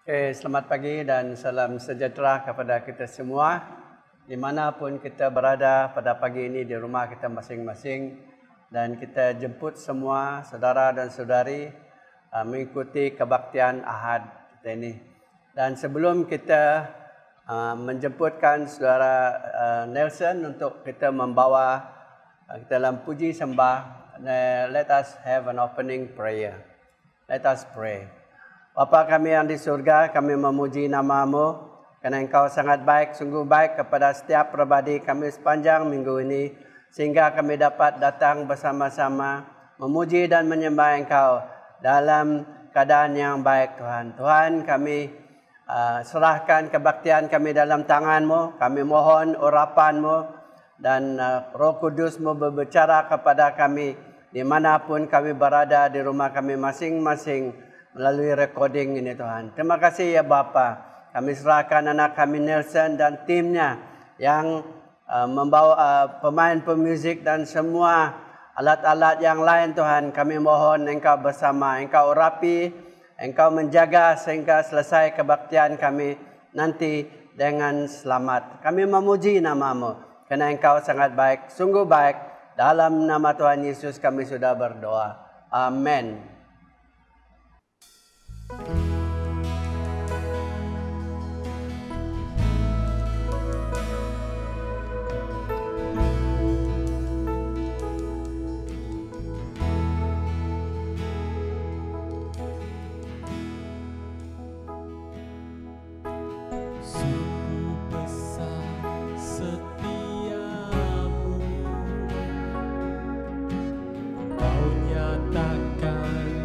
Selamat pagi dan salam sejahtera kepada kita semua. Dimanapun kita berada pada pagi ini di rumah kita masing-masing. Dan kita jemput semua saudara dan saudari mengikuti kebaktian Ahad kita ini. Dan sebelum kita menjemputkan saudara Nelson untuk kita membawa kita dalam puji sembah, let us have an opening prayer. Let us pray. Bapa kami yang di surga, kami memuji nama-Mu kerana Engkau sangat baik, sungguh baik kepada setiap pribadi kami sepanjang minggu ini, sehingga kami dapat datang bersama-sama memuji dan menyembah Engkau dalam keadaan yang baik, Tuhan. Tuhan, kami serahkan kebaktian kami dalam tangan-Mu. Kami mohon urapan-Mu dan Roh Kudus-Mu berbicara kepada kami dimanapun kami berada di rumah kami masing-masing melalui recording ini, Tuhan. Terima kasih ya Bapa. Kami serahkan anak kami Nelson dan timnya yang membawa pemain pemuzik dan semua alat-alat yang lain, Tuhan. Kami mohon Engkau bersama, Engkau urapi, Engkau menjaga sehingga selesai kebaktian kami nanti dengan selamat. Kami memuji nama-Mu kerana Engkau sangat baik, sungguh baik. Dalam nama Tuhan Yesus kami sudah berdoa. Amin. Kau nyatakan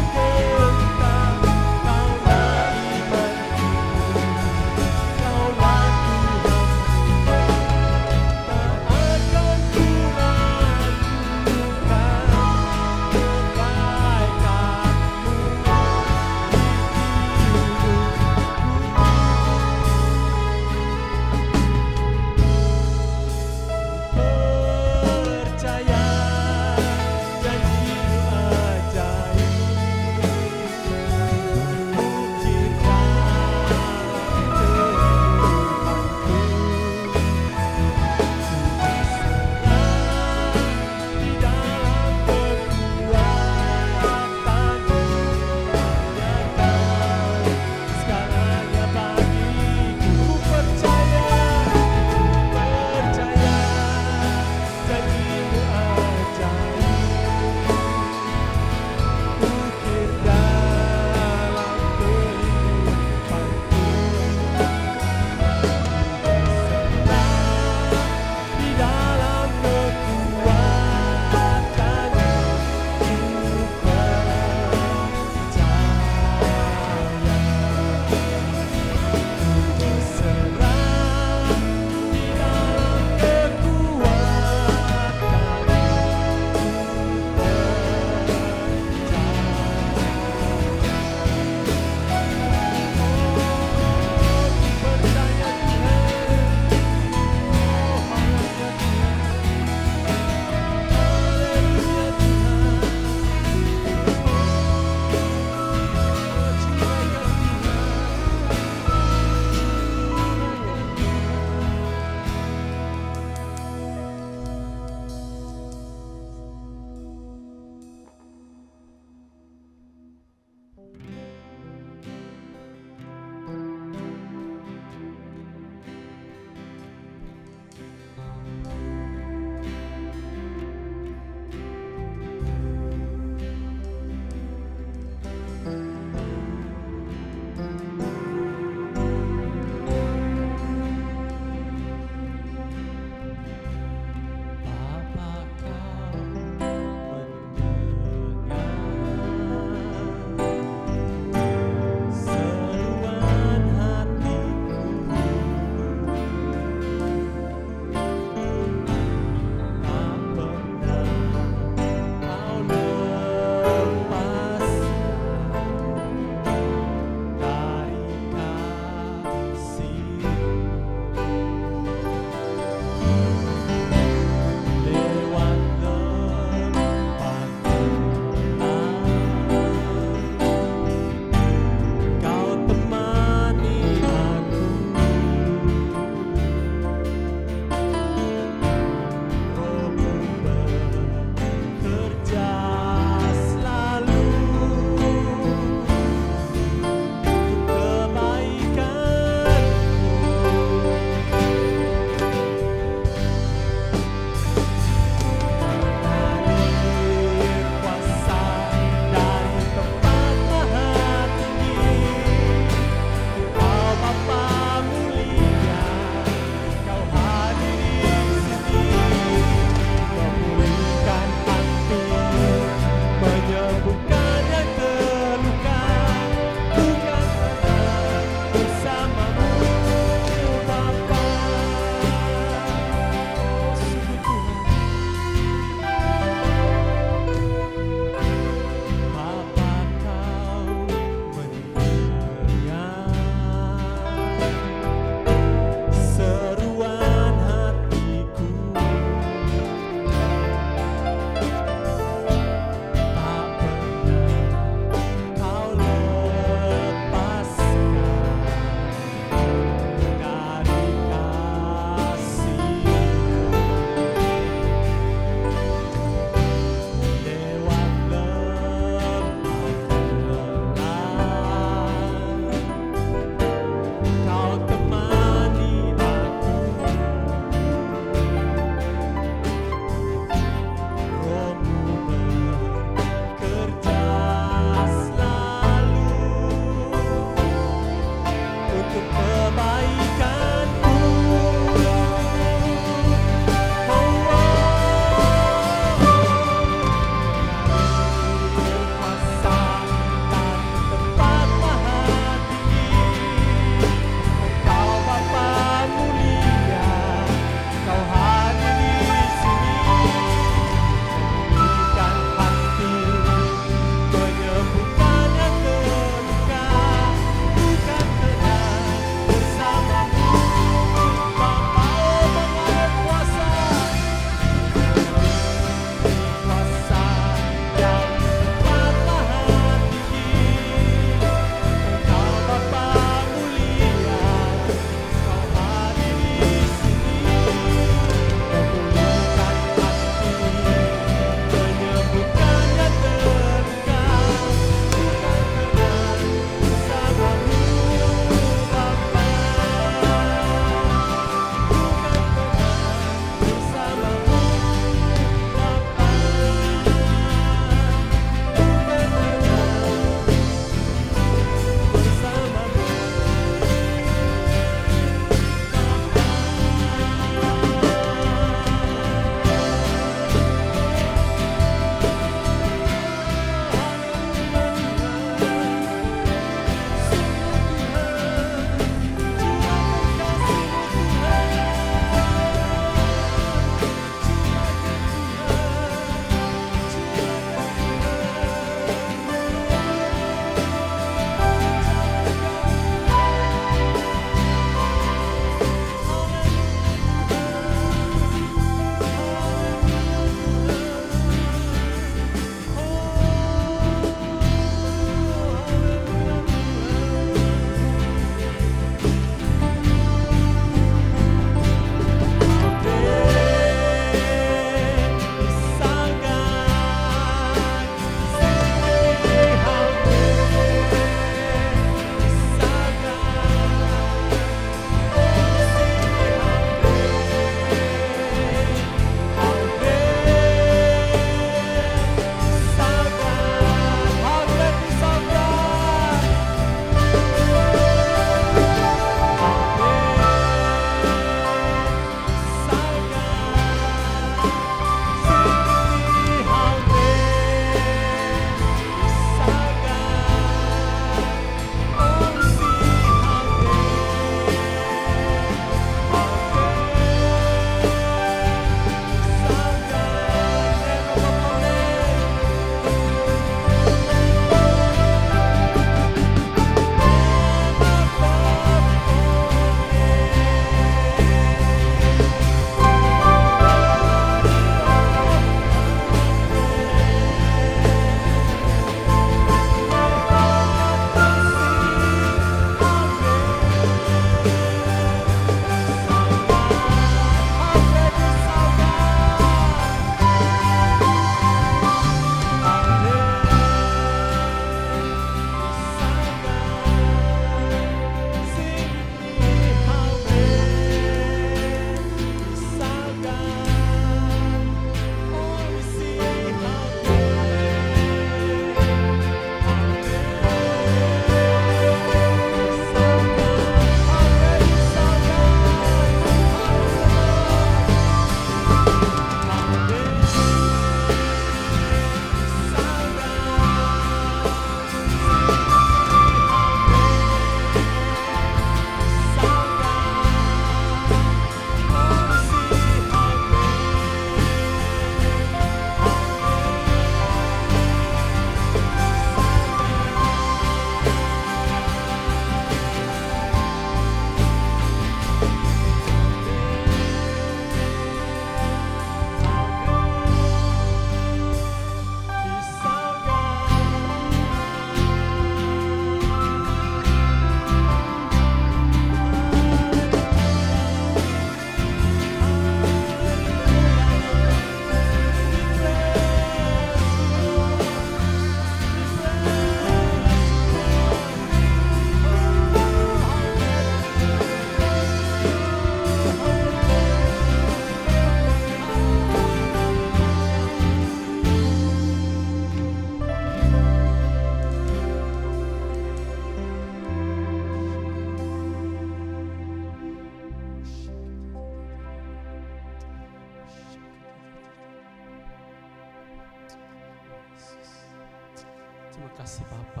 Terima kasih Bapa.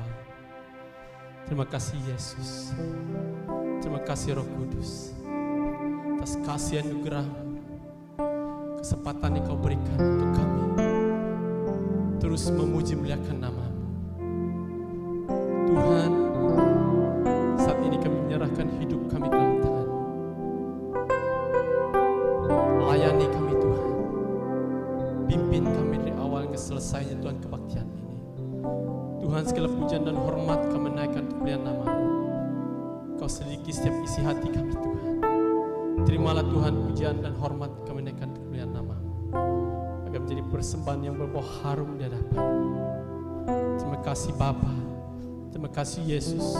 Terima kasih Yesus. Terima kasih Roh Kudus atas kasih anugerah-Mu, kesempatan yang Kau berikan untuk kami terus memuji muliakan nama-Mu. Tuhan, saat ini kami menyerahkan hidup kami dalam tangan-Mu. Layani kami Tuhan. Pimpin kami dari awal ke selesainya Tuhan kebaktian ini. Tuhan, segala pujian dan hormat kami naikkan untuk kemuliaan nama-Mu. Kau selidiki setiap isi hati kami Tuhan. Terimalah Tuhan pujian dan hormat kami naikkan untuk kemuliaan nama-Mu, agar menjadi persembahan yang berbau harum di hadapan-Mu. Terima kasih Bapa. Terima kasih Yesus.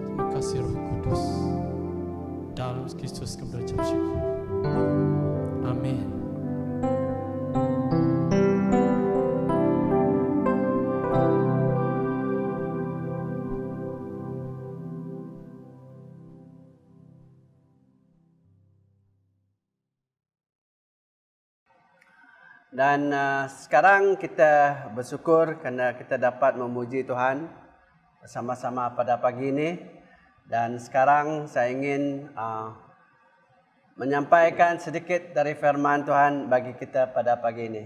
Terima kasih Roh Kudus. Dalam Kristus kami berucap syukur. Amin. Dan sekarang kita bersyukur kerana kita dapat memuji Tuhan bersama-sama pada pagi ini. Dan sekarang saya ingin menyampaikan sedikit dari firman Tuhan bagi kita pada pagi ini.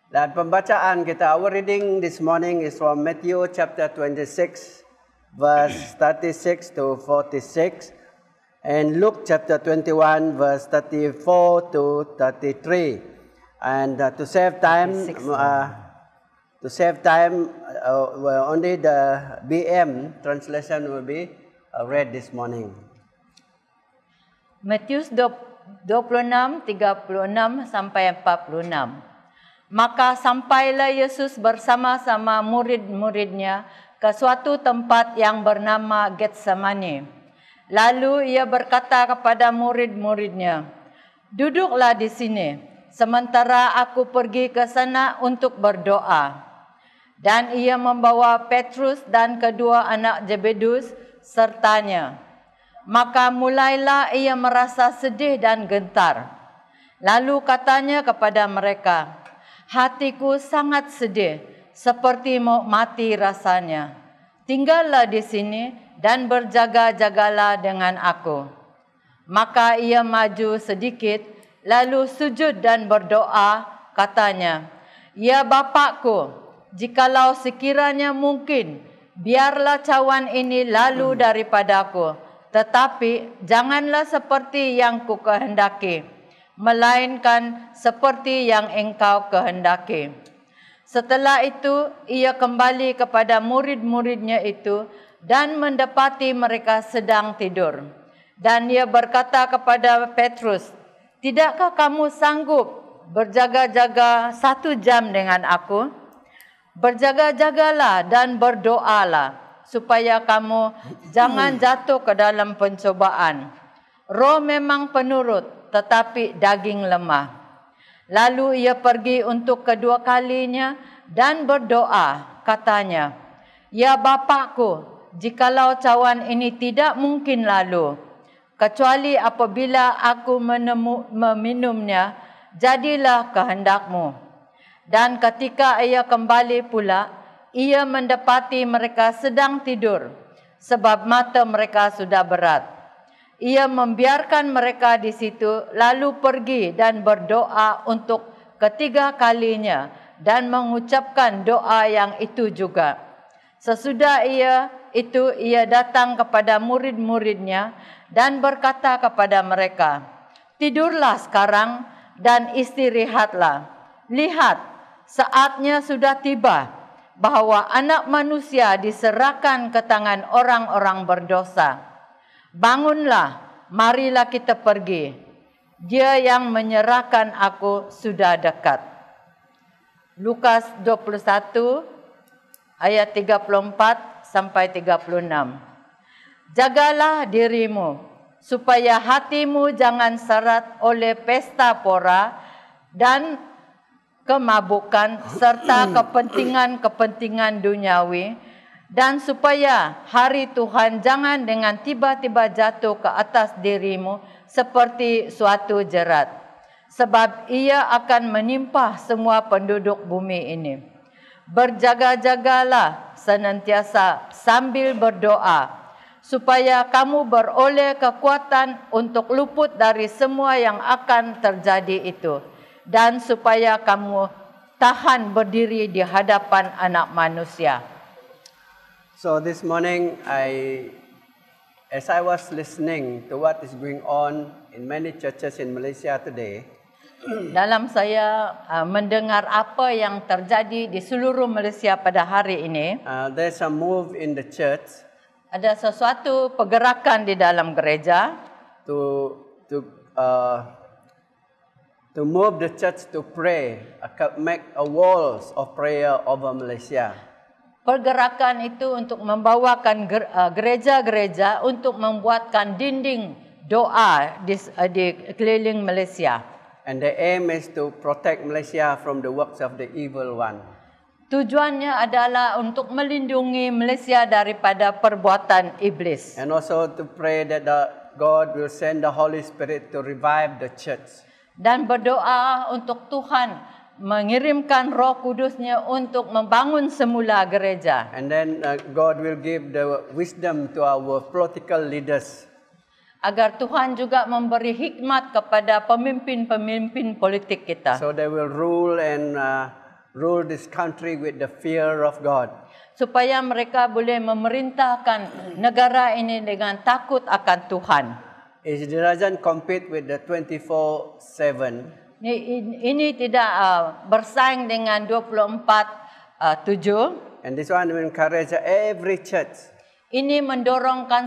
Dan pembacaan kita, our reading this morning is from Matthew chapter 26 verse 36 to 46. And Luke chapter 21 verse 34 to 33. And to save time, only the BM translation will be read this morning. Matius 26, 36 sampai 46. Maka sampailah Yesus bersama-sama murid-muridnya ke suatu tempat yang bernama Getsemani. Lalu ia berkata kepada murid-muridnya, "Duduklah di sini, sementara aku pergi ke sana untuk berdoa." Dan ia membawa Petrus dan kedua anak Zebedus sertanya. Maka mulailah ia merasa sedih dan gentar. Lalu katanya kepada mereka, "Hatiku sangat sedih, seperti mau mati rasanya. Tinggallah di sini dan berjaga-jagalah dengan aku." Maka ia maju sedikit, lalu sujud dan berdoa, katanya, "Ya Bapakku, jikalau sekiranya mungkin, biarlah cawan ini lalu daripadaku. Tetapi janganlah seperti yang ku kehendaki, melainkan seperti yang Engkau kehendaki." Setelah itu, ia kembali kepada murid-muridnya itu dan mendapati mereka sedang tidur. Dan ia berkata kepada Petrus, "Tidakkah kamu sanggup berjaga-jaga 1 jam dengan aku? Berjaga-jagalah dan berdoalah, supaya kamu jangan jatuh ke dalam pencobaan. Roh memang penurut, tetapi daging lemah." Lalu ia pergi untuk kedua kalinya dan berdoa, katanya, "Ya Bapakku, jikalau cawan ini tidak mungkin lalu, kecuali apabila aku meminumnya, jadilah kehendak-Mu." Dan ketika ia kembali pula, ia mendapati mereka sedang tidur, sebab mata mereka sudah berat. Ia membiarkan mereka di situ, lalu pergi dan berdoa untuk ketiga kalinya dan mengucapkan doa yang itu juga. Sesudah ia datang kepada murid-muridnya dan berkata kepada mereka, "Tidurlah sekarang dan istirahatlah. Lihat, saatnya sudah tiba bahwa Anak Manusia diserahkan ke tangan orang-orang berdosa. Bangunlah, marilah kita pergi. Dia yang menyerahkan aku sudah dekat." Lukas 21 ayat 34 sampai 36. "Jagalah dirimu, supaya hatimu jangan seret oleh pesta pora dan kemabukan serta kepentingan-kepentingan duniawi, dan supaya hari Tuhan jangan dengan tiba-tiba jatuh ke atas dirimu seperti suatu jerat. Sebab ia akan menimpa semua penduduk bumi ini. Berjaga-jagalah senantiasa sambil berdoa, supaya kamu beroleh kekuatan untuk luput dari semua yang akan terjadi itu, dan supaya kamu tahan berdiri di hadapan Anak Manusia. So this morning, as I was listening to what is going on in many churches in Malaysia today, Dalam saya mendengar apa yang terjadi di seluruh Malaysia pada hari ini, there's a move in the church ada sesuatu pergerakan di dalam gereja to move the church to pray, make a walls of prayer over Malaysia. Pergerakan itu untuk membawakan gereja-gereja untuk membuatkan dinding doa di keliling Malaysia. And the aim is to protect Malaysia from the works of the evil one. Tujuannya adalah untuk melindungi Malaysia daripada perbuatan iblis. And also to pray that God will send the Holy Spirit to revive the church. Dan berdoa untuk Tuhan mengirimkan Roh Kudusnya untuk membangun semula gereja. And then God will give the wisdom to our political leaders. Agar Tuhan juga memberi hikmat kepada pemimpin-pemimpin politik kita. So they will rule and rule this country with the fear of God. Supaya mereka boleh memerintahkan negara ini dengan takut akan Tuhan. It doesn't compete with the 24/7. Ini tidak bersaing dengan 24/7. And this one will encourage every church, Ini mendorongkan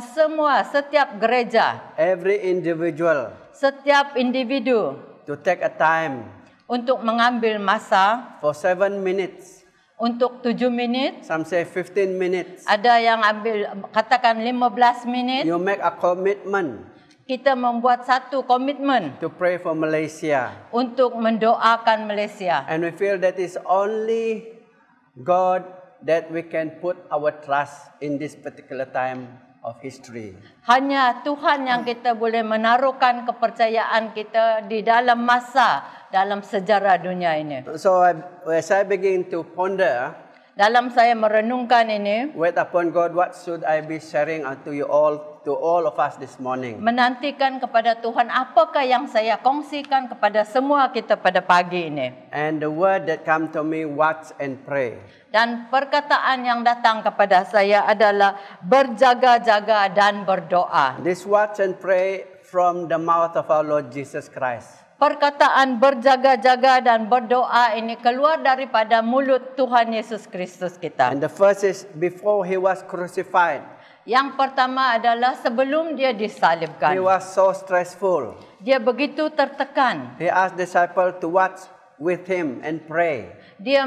setiap gereja, every individual setiap individu to take a time untuk mengambil masa for 7 minutes. untuk 7 minit. Some say 15 minutes. Ada yang ambil katakan 15 minit. You make a commitment Kita membuat satu komitmen to pray for Malaysia. untuk mendoakan Malaysia. And we feel that it's only God that we can put our trust in this particular time of history. Hanya Tuhan yang kita boleh menaruhkan kepercayaan kita di dalam sejarah dunia ini. So as I begin to ponder, Dalam saya merenungkan ini, wait upon God, what should I be sharing unto you all, to all of us this morning? menantikan kepada Tuhan apakah yang saya kongsikan kepada semua kita pada pagi ini. And the word that come to me, watch and pray. Dan perkataan yang datang kepada saya adalah berjaga-jaga dan berdoa. This watch and pray from the mouth of our Lord Jesus Christ. Perkataan berjaga-jaga dan berdoa ini keluar daripada mulut Tuhan Yesus Kristus kita. And the first is before he was crucified. Yang pertama adalah sebelum dia He disalibkan. was so stressful. Dia begitu tertekan. He asked disciples to watch with him and pray. Dia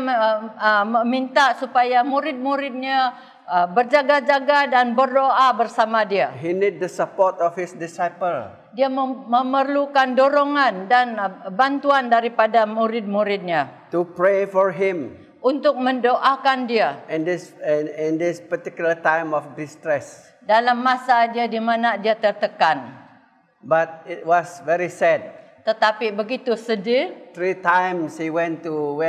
meminta supaya murid-muridnya berjaga-jaga dan berdoa bersama dia. He need the support of his disciple. Dia memerlukan dorongan dan bantuan daripada murid-muridnya To pray for him untuk mendoakan dia in this particular time of distress. dalam masa dia di mana dia tertekan. But it was very sad. Tetapi begitu sedih. 3 times he went to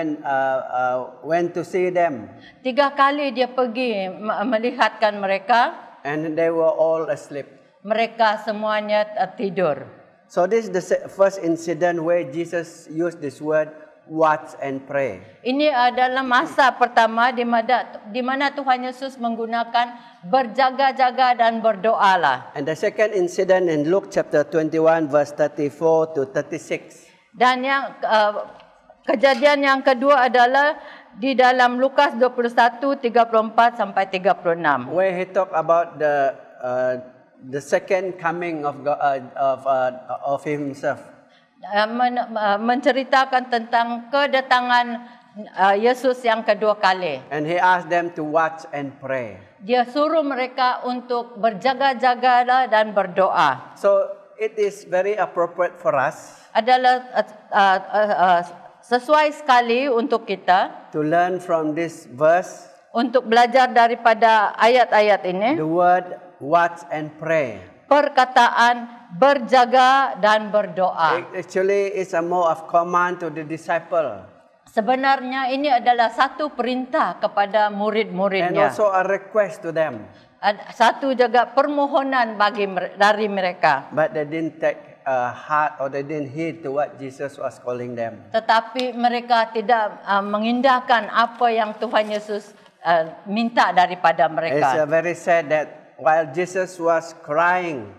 see them, 3 kali dia pergi melihatkan mereka. and they were all asleep. Mereka semuanya tidur. So this is the first incident where Jesus used this word, watch and pray. Ini adalah masa pertama di mana Tuhan Yesus menggunakan berjaga-jaga dan berdoalah. And the second incident in Luke chapter 21 verse 34 to 36. Dan yang kejadian yang kedua adalah di dalam Lukas 21 34 sampai 36. Where he talked about the second coming of God, of himself. Menceritakan tentang kedatangan Yesus yang kedua kali. And he asked them to watch and pray. Dia suruh mereka untuk berjaga-jaga dan berdoa. So it is very appropriate for us Adalah sesuai sekali untuk kita to learn from this verse untuk belajar daripada ayat-ayat ini. the word watch and pray. Perkataan berjaga dan berdoa. Actually, it's a more of command to the disciple. Sebenarnya ini adalah satu perintah kepada and murid-muridnya. also a request to them. Satu juga permohonan dari mereka. But they didn't take heart or they didn't heed to what Jesus was calling them. Tetapi mereka tidak mengindahkan apa yang Tuhan Yesus minta daripada It's mereka. very sad that while Jesus was crying,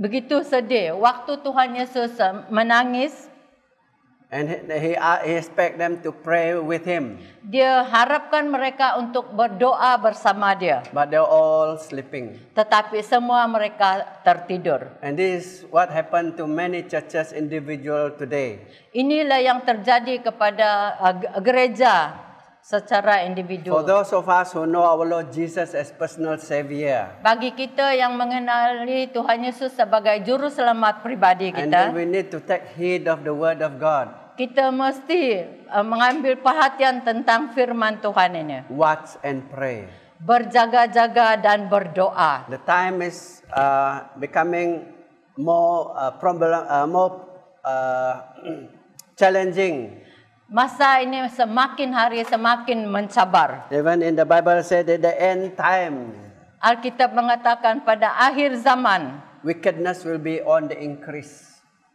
Begitu sedih. Waktu Tuhan Yesus menangis, and he expect them to pray with him, dia harapkan mereka untuk berdoa bersama dia. but they're all sleeping. Tetapi semua mereka tertidur. And this is what happened to many churches individual today. Inilah yang terjadi kepada gereja secara For individu. those of us who know our Lord Jesus as personal Savior, Bagi kita yang mengenali Tuhan Yesus sebagai juru selamat pribadi and then kita, we need to take heed of the Word of God. kita mesti mengambil perhatian tentang firman Tuhan ini. Watch and pray. Berjaga-jaga dan berdoa. The time is becoming more challenging. Masa ini semakin hari semakin mencabar. Even in the Bible said at the end time, Alkitab mengatakan pada akhir zaman, wickedness will be on the increase.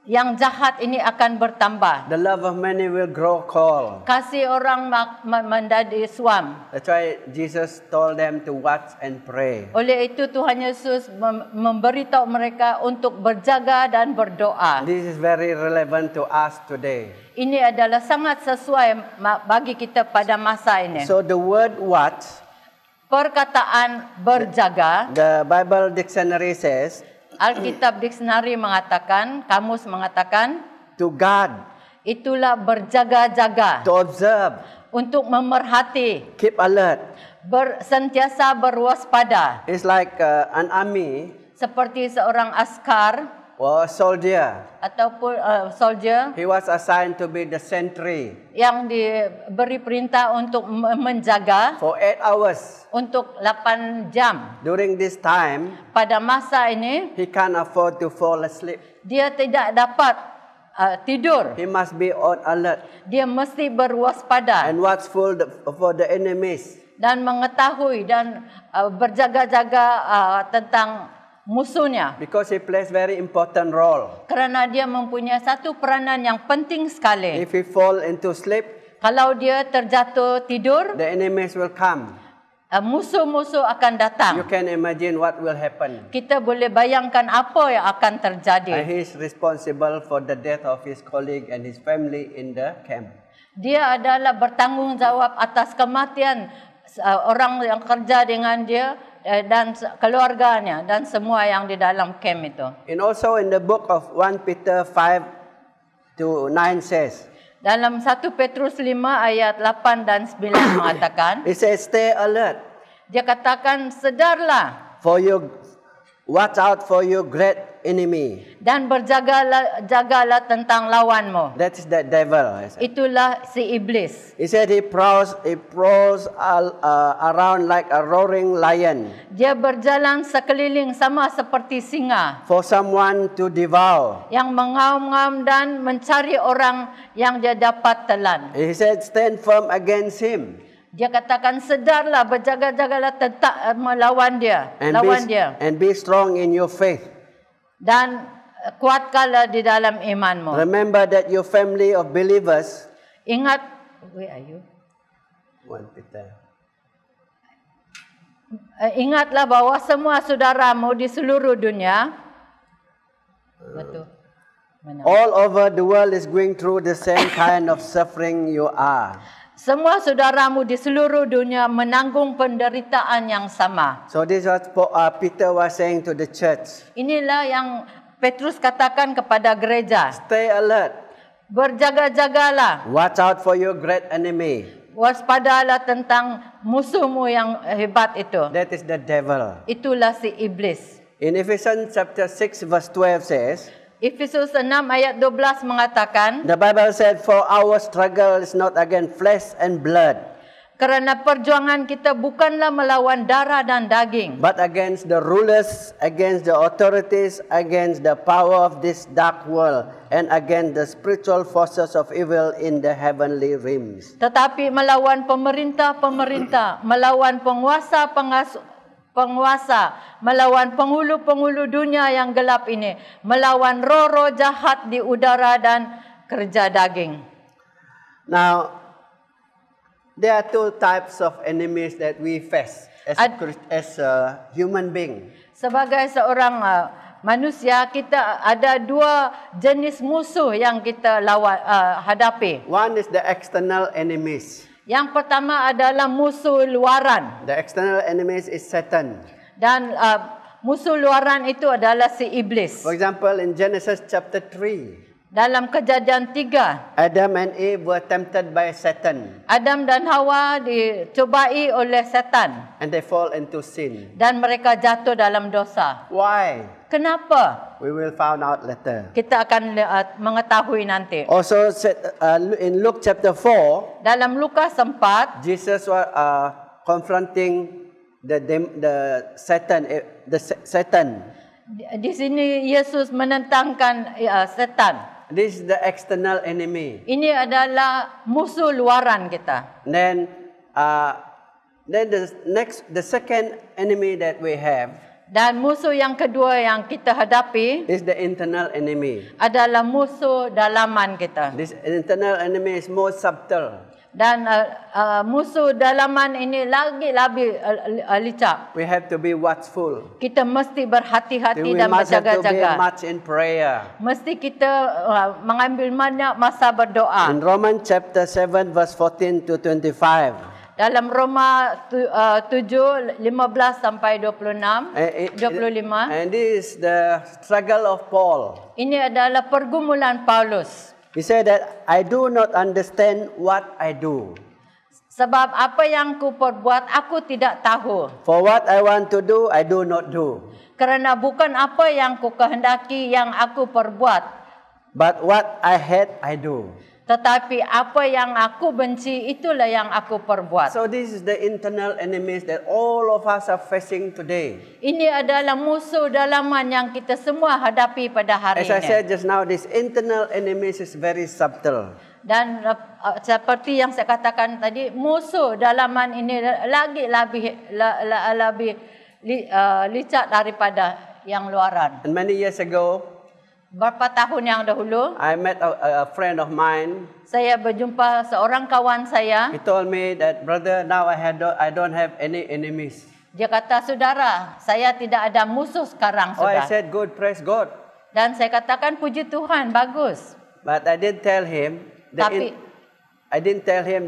yang jahat ini akan bertambah. The love of many will grow cold. Kasih orang menjadi suam. That's why Jesus told them to watch and pray. Oleh itu Tuhan Yesus memberitahu mereka untuk berjaga dan berdoa. This is very relevant to us today. Ini adalah sangat sesuai bagi kita pada masa ini. So the word watch, Perkataan berjaga, the Bible dictionary says, Alkitab Dictionary mengatakan, kamus mengatakan, to guard, itulah berjaga-jaga, to observe, untuk memerhati, keep alert. sentiasa berwaspada, It's like an army seperti seorang askar or a soldier. ataupun soldier He was assigned to be the sentry yang diberi perintah untuk menjaga for 8 hours. untuk 8 jam. During this time, Pada masa ini, he can't afford to fall asleep. dia tidak dapat tidur. He must be on alert Dia mesti berwaspada and watchful for the enemies. dan mengetahui dan berjaga-jaga tentang musuhnya. Because he plays very important role. Kerana dia mempunyai satu peranan yang penting sekali. If he fall into sleep, Kalau dia terjatuh tidur, the enemies will come. musuh-musuh akan datang. You can imagine what will happen. Kita boleh bayangkan apa yang akan And terjadi. he is responsible for the death of his colleague and his family in the camp. Dia adalah bertanggungjawab atas kematian orang yang kerja dengan dia dan keluarganya dan semua yang di dalam camp itu. And also in the book of 1 Peter 5 to 9 says, Dalam 1 Petrus 5 ayat 8 dan 9 mengatakan, it says, stay alert, dia katakan, sedarlah for you, watch out for your great enemy. dan berjagalah tentang lawanmu. That is the devil. Itulah si iblis. He said he prowls around like a roaring lion Dia berjalan sekeliling sama seperti singa for someone to devour. yang mengaum-ngaum dan mencari orang yang dia dapat telan. He said, stand firm against him Dia katakan, sedarlah, berjaga-jagalah tentang melawan dia, and be strong in your faith. dan kuatkanlah di dalam imanmu. Remember that your family of believers, Ingat, where are you? 1 Peter. Ingatlah bahwa semua saudaramu di seluruh dunia, betul. Mana? All over the world is going through the same kind of suffering you are. Semua saudaramu di seluruh dunia menanggung penderitaan yang sama. So this is what Peter was saying to the church. Inilah yang Petrus katakan kepada gereja. Stay alert. Berjaga-jagalah. Watch out for your great enemy. Waspadalah tentang musuhmu yang hebat itu. That is the devil. Itulah si iblis. In Ephesians chapter 6 verse 12 says, Efesus 6 ayat 12 mengatakan, the Bible said, for our struggle is not against flesh and blood. Kerana perjuangan kita bukanlah melawan darah dan daging, but against the rulers, against the authorities, against the power of this dark world, and against the spiritual forces of evil in the heavenly realms. tetapi melawan pemerintah-pemerintah, melawan penguasa, melawan penghulu-penghulu dunia yang gelap ini, melawan roh-roh jahat di udara dan kerja daging. Now, there are two types of enemies that we face as a human being. Sebagai seorang manusia, kita ada dua jenis musuh yang kita hadapi. One is the external enemies. Yang pertama adalah musuh luaran. The external enemies is Satan. Dan musuh luaran itu adalah si iblis. For example, in Genesis chapter 3, Dalam Kejadian 3, Adam and Eve were tempted by Satan Adam dan Hawa dicobai oleh setan and they fall into sin. dan mereka jatuh dalam dosa. Why? Kenapa? We will find out later. Kita akan mengetahui nanti. Also, in Luke chapter 4, Dalam Lukas 4, Jesus was confronting the Satan. di sini Yesus menentangkan setan. This is the external enemy. Ini adalah musuh luaran kita. Then the second enemy that we have Dan musuh yang kedua yang kita hadapi is the internal enemy. adalah musuh dalaman kita. This internal enemy is more subtle. Dan musuh dalaman ini lagi lebih licak. We have to be watchful. Kita mesti berhati-hati We dan must have to be berjaga-jaga. much in prayer. Mesti kita mengambil banyak masa berdoa. In Romans chapter 7 verse 14 to 25. Dalam Roma 7, 15 sampai 26, 25. And this is the struggle of Paul. Ini adalah pergumulan Paulus. He said that I do not understand what I do. Sebab apa yang ku perbuat, aku tidak tahu. For what I want to do, I do not do. Kerana bukan apa yang ku kehendaki yang aku perbuat. But what I hate, I do. Tetapi apa yang aku benci, itulah yang aku perbuat. So this is the internal enemies that all of us are facing today. Ini adalah musuh dalaman yang kita semua hadapi pada hari As I ini. said just now, this internal enemies is very subtle. Dan seperti yang saya katakan tadi, musuh dalaman ini lagi lebih licak daripada yang luaran. And many years ago, Beberapa tahun yang dahulu, I met a friend of mine. saya berjumpa seorang kawan saya. He told me that, brother, now I don't have any enemies. Dia kata, saudara, saya tidak ada musuh sekarang Oh, I sudah. said, good, praise God. Dan saya katakan, puji Tuhan, bagus. But I didn't tell him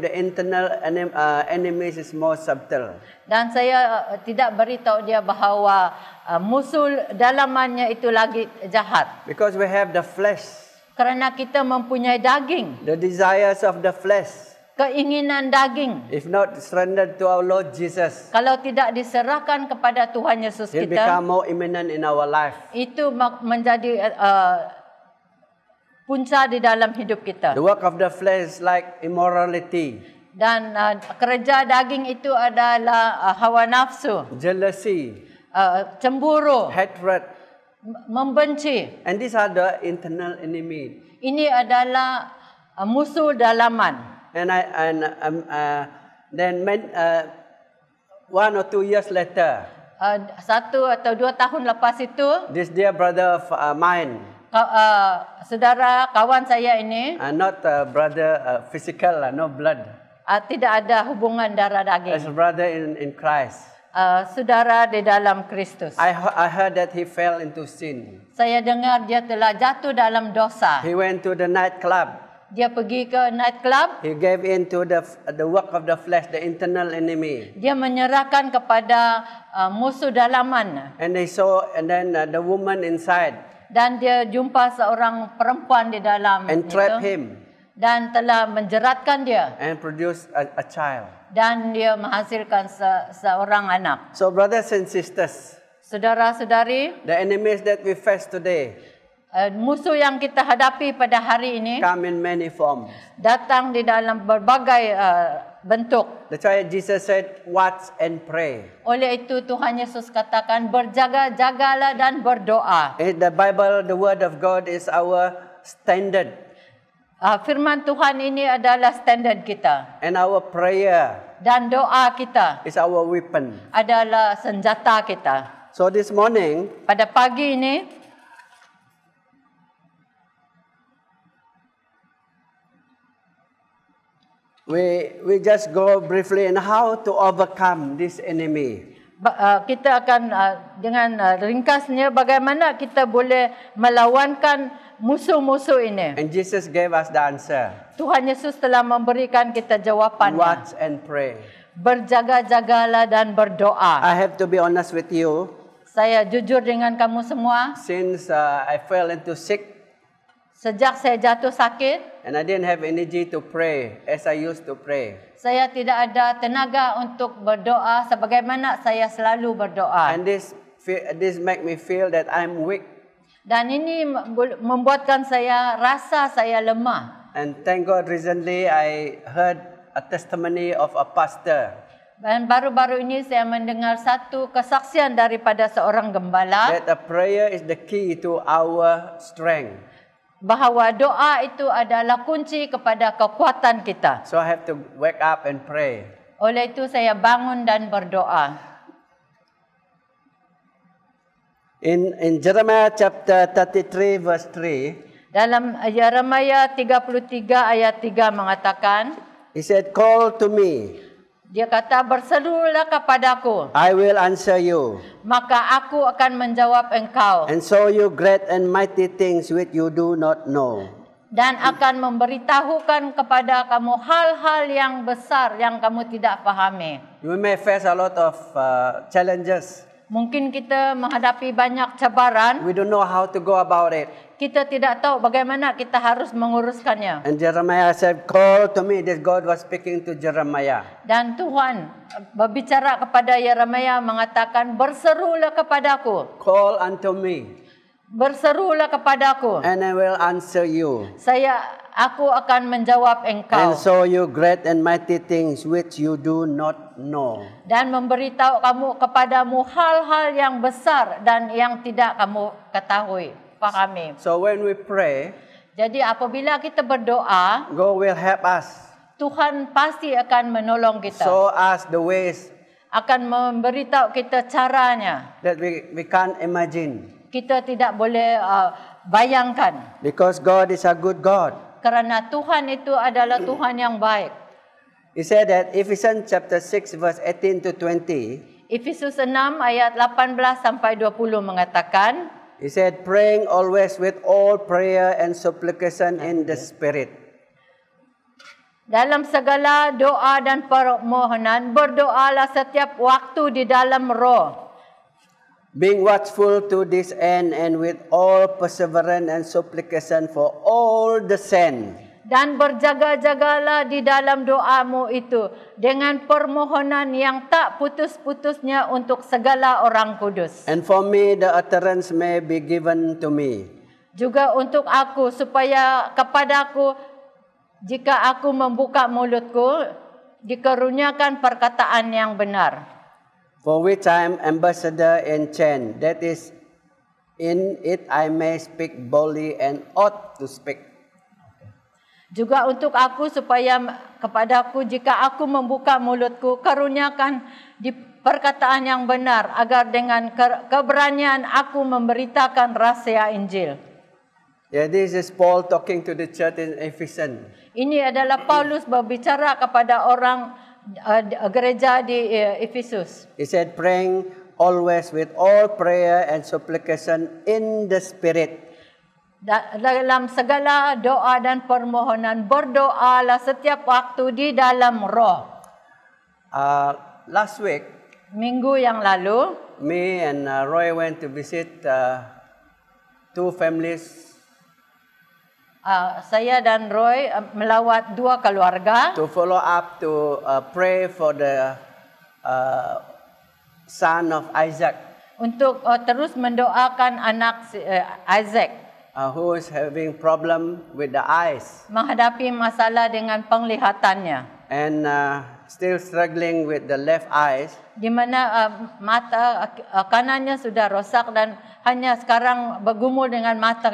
the internal enemies is more subtle. Dan saya tidak beritahu dia bahawa musuh dalamannya itu lagi jahat. Because we have the flesh, Kerana kita mempunyai daging, the desires of the flesh. keinginan daging. If not surrendered to our Lord Jesus, Kalau tidak diserahkan kepada Tuhan Yesus He'll kita, become more imminent in our life. itu menjadi punca di dalam hidup kita. The work of the flesh is like immorality, Dan kerja daging itu adalah hawa nafsu, jealousy, cemburu, hatred. membenci. And these are the internal enemy. Ini adalah musuh dalaman. And then 1 or 2 years later, 1 atau 2 tahun lepas itu, this dear brother of mine, saudara kawan saya ini not brother physical, no blood, tidak ada hubungan darah as daging. a brother in Christ. Saudara di dalam Kristus. I heard that he fell into sin. Saya dengar dia telah jatuh dalam dosa. He went to the nightclub. Dia pergi ke night club. He gave in to the work of the flesh, the internal enemy. Dia menyerahkan kepada musuh dalaman. And then the woman inside Dan dia jumpa seorang perempuan di dalam entrapped itu. him Dan telah menjeratkan dia. and produced a child. Dan dia menghasilkan seorang anak. So brothers and sisters, Saudara-saudari, the enemies that we face today musuh yang kita hadapi pada hari ini come in many forms. datang di dalam berbagai bentuk. That's why Jesus said, watch and pray. Oleh itu Tuhan Yesus katakan berjaga-jagalah dan berdoa. In the Bible, the word of God is our standard. Firman Tuhan ini adalah standard kita. And our prayer Dan doa kita is our weapon. adalah senjata kita. So this morning, Pada pagi ini, we just go briefly in how to overcome this enemy. kita akan dengan ringkasnya bagaimana kita boleh melawankan musuh-musuh ini. And Jesus gave us the answer. Tuhan Yesus telah memberikan kita jawapannya. Watch and pray. Berjaga-jagalah dan berdoa. I have to be honest with you. Saya jujur dengan kamu semua. Since I fell into sick Sejak saya jatuh sakit, and I didn't have energy to pray as I used to pray. saya tidak ada tenaga untuk berdoa sebagaimana saya selalu berdoa. And this make me feel that I'm weak. Dan ini membuatkan saya rasa saya lemah. And thank God recently I heard a testimony of a pastor Dan baru-baru ini saya mendengar satu kesaksian daripada seorang gembala that a prayer is the key to our strength. bahawa doa itu adalah kunci kepada kekuatan kita. So I have to wake up and pray. Oleh itu saya bangun dan berdoa. In Jeremiah chapter 33 verse 3, Dalam Yeremia 33 ayat 3 mengatakan, he said, "Call to me, dia kata, berserulah kepadaku, I will answer you, maka aku akan menjawab engkau and show you great and mighty things which you do not know." dan akan memberitahukan kepada kamu hal-hal yang besar yang kamu tidak pahami. You may face a lot of challenges. Mungkin kita menghadapi banyak cabaran, We don't know how to go about it. kita tidak tahu bagaimana kita harus menguruskannya. And Jeremiah said, "Call to me." This God was speaking to Jeremiah. Dan Tuhan berbicara kepada Yeremia mengatakan, berserulah kepadaku, Call unto me, berserulah kepadaku. and I will answer you, Aku akan menjawab engkau and show you great and mighty things which you do not know. dan memberitahu kepadamu hal-hal yang besar dan yang tidak kamu ketahui, pahami. So when we pray, Jadi apabila kita berdoa, God will help us, Tuhan pasti akan menolong kita. show us the ways Akan memberitahu kita caranya. that we can't imagine. Kita tidak boleh bayangkan. Because God is a good God. Kerana Tuhan itu adalah Tuhan yang baik. He said that Ephesians chapter 6 verse 18 to 20, Efesus 6 ayat 18 sampai 20 mengatakan, he said, "Praying always with all prayer and supplication in the Spirit." dalam segala doa dan permohonan, berdoalah setiap waktu di dalam roh. Being watchful to this end and with all perseverance and supplication for all the saints. Dan berjaga-jagalah di dalam doamu itu dengan permohonan yang tak putus-putusnya untuk segala orang kudus. And for me, the utterance may be given to me. Juga untuk aku, supaya kepadaku, jika aku membuka mulutku, dikaruniakan perkataan yang benar. For which I am ambassador in chain, that is, in it I may speak boldly and ought to speak. Juga untuk aku, supaya kepadaku, jika aku membuka mulutku, karuniakan di perkataan yang benar, agar dengan keberanian aku memberitakan rahasia Injil. Yeah, this is Paul talking to the church in Ephesus. Ini adalah Paulus berbicara kepada orang gereja di Efesus. He said, praying always with all prayer and supplication in the Spirit. Dalam segala doa dan permohonan, berdoalah setiap waktu di dalam roh. Last week, Minggu yang lalu, me and Roy went to visit two families saya dan Roy melawat dua keluarga to follow up to pray for the son of Isaac, untuk terus mendoakan anak Isaac who is having problem with the eyes. menghadapi masalah dengan penglihatannya. and still struggling with the left eyes. di mana mata kanannya sudah rosak dan hanya sekarang bergumul dengan mata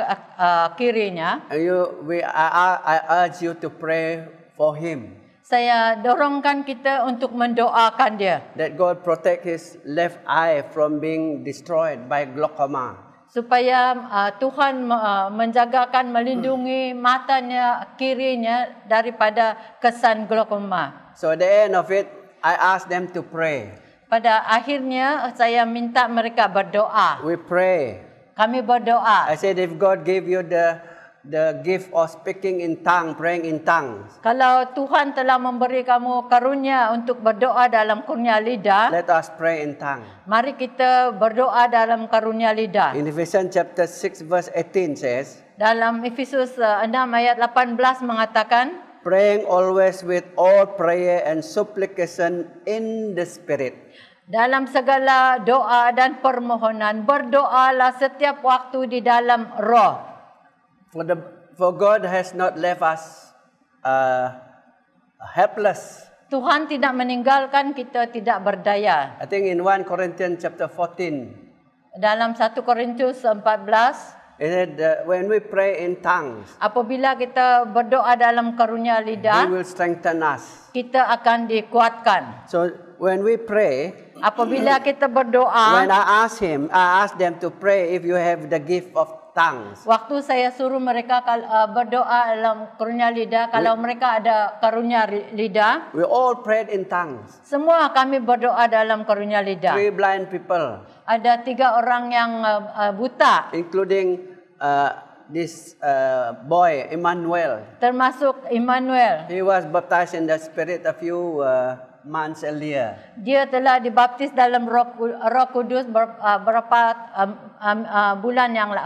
kirinya. I urge you to pray for him, Saya dorongkan kita untuk mendoakan dia that God protect his left eye from being destroyed by glaucoma. supaya Tuhan menjagakan, melindungi matanya kirinya daripada kesan glaukoma. So at the end of it, I ask them to pray. Pada akhirnya saya minta mereka berdoa. We pray. Kami berdoa. I said, if God give you the gift of speaking in tongue, praying in tongues, Kalau Tuhan telah memberi kamu karunia untuk berdoa dalam karunia lidah, let us pray in tongue. mari kita berdoa dalam karunia lidah. In Ephesians chapter 6 verse 18 says, Dalam Efesus 6 ayat 18 mengatakan, praying always with all prayer and supplication in the Spirit. dalam segala doa dan permohonan, berdoalah setiap waktu di dalam roh. For God has not left us helpless. Tuhan tidak meninggalkan kita tidak berdaya. I think in 1 Corinthians chapter 14, Dalam 1 Korintus 14, it said when we pray in tongues, apabila kita berdoa dalam karunia He lidah, will strengthen us. kita akan dikuatkan. So when we pray, Apabila kita when berdoa, I ask them to pray if you have the gift of tongues. waktu saya suruh mereka berdoa dalam karunia lidah, kalau mereka ada karunia lidah, We all prayed in tongues. semua kami berdoa dalam karunia lidah. 3 blind people, Ada 3 orang yang buta, including this boy, Emmanuel. termasuk Immanuel. He was baptized in the Spirit a few months earlier. Dia telah dibaptis dalam Roh Kudus berapa bulan yang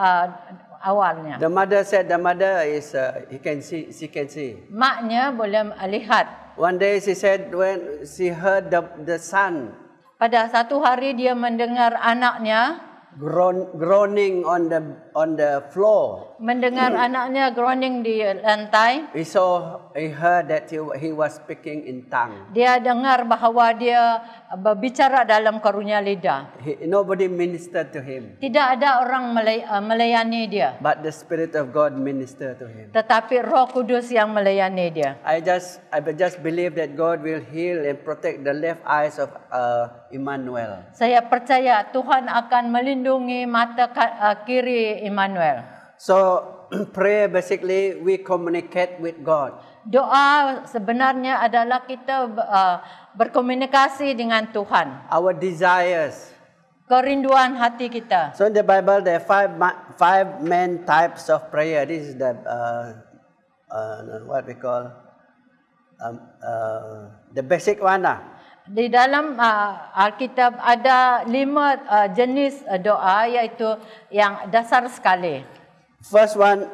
awalnya. The mother said the mother is she can see. Maknya boleh lihat. One day she said when she heard the son Pada satu hari dia mendengar anaknya groaning on the floor. mendengar anaknya groaning di lantai. He heard that he was speaking in tongue. Dia dengar bahawa dia berbicara dalam karunia lidah. Nobody ministered to him, Tidak ada orang melayani dia, but the Spirit of God ministered to him. tetapi Roh Kudus yang melayani dia. I just believe that God will heal and protect the left eyes of Emmanuel. Saya percaya Tuhan akan melindungi mata kiri Immanuel. So prayer basically we communicate with God. Doa sebenarnya adalah kita berkomunikasi dengan Tuhan. Our desires. Kerinduan hati kita. So in the Bible there are five main types of prayer. This is the what we call the basic one. Di dalam Alkitab ada 5 jenis doa, iaitu yang dasar sekali. First one,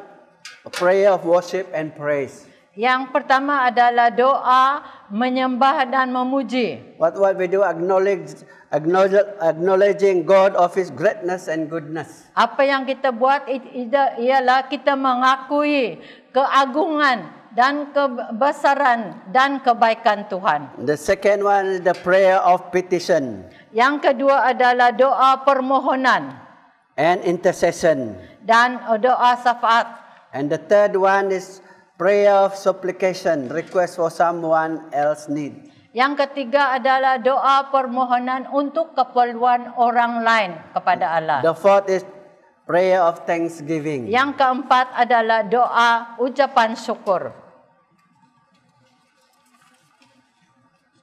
prayer of worship and praise. Yang pertama adalah doa menyembah dan memuji. What we do, acknowledging God of His greatness and goodness. Apa yang kita buat ialah kita mengakui keagungan dan kebesaran dan kebaikan Tuhan. The second one is the prayer of petition Yang kedua adalah doa permohonan and intercession. dan doa syafaat. And the third one is prayer of supplication, request for someone else need. Yang ketiga adalah doa permohonan untuk keperluan orang lain kepada Allah. The fourth is prayer of thanksgiving. Yang keempat adalah doa ucapan syukur.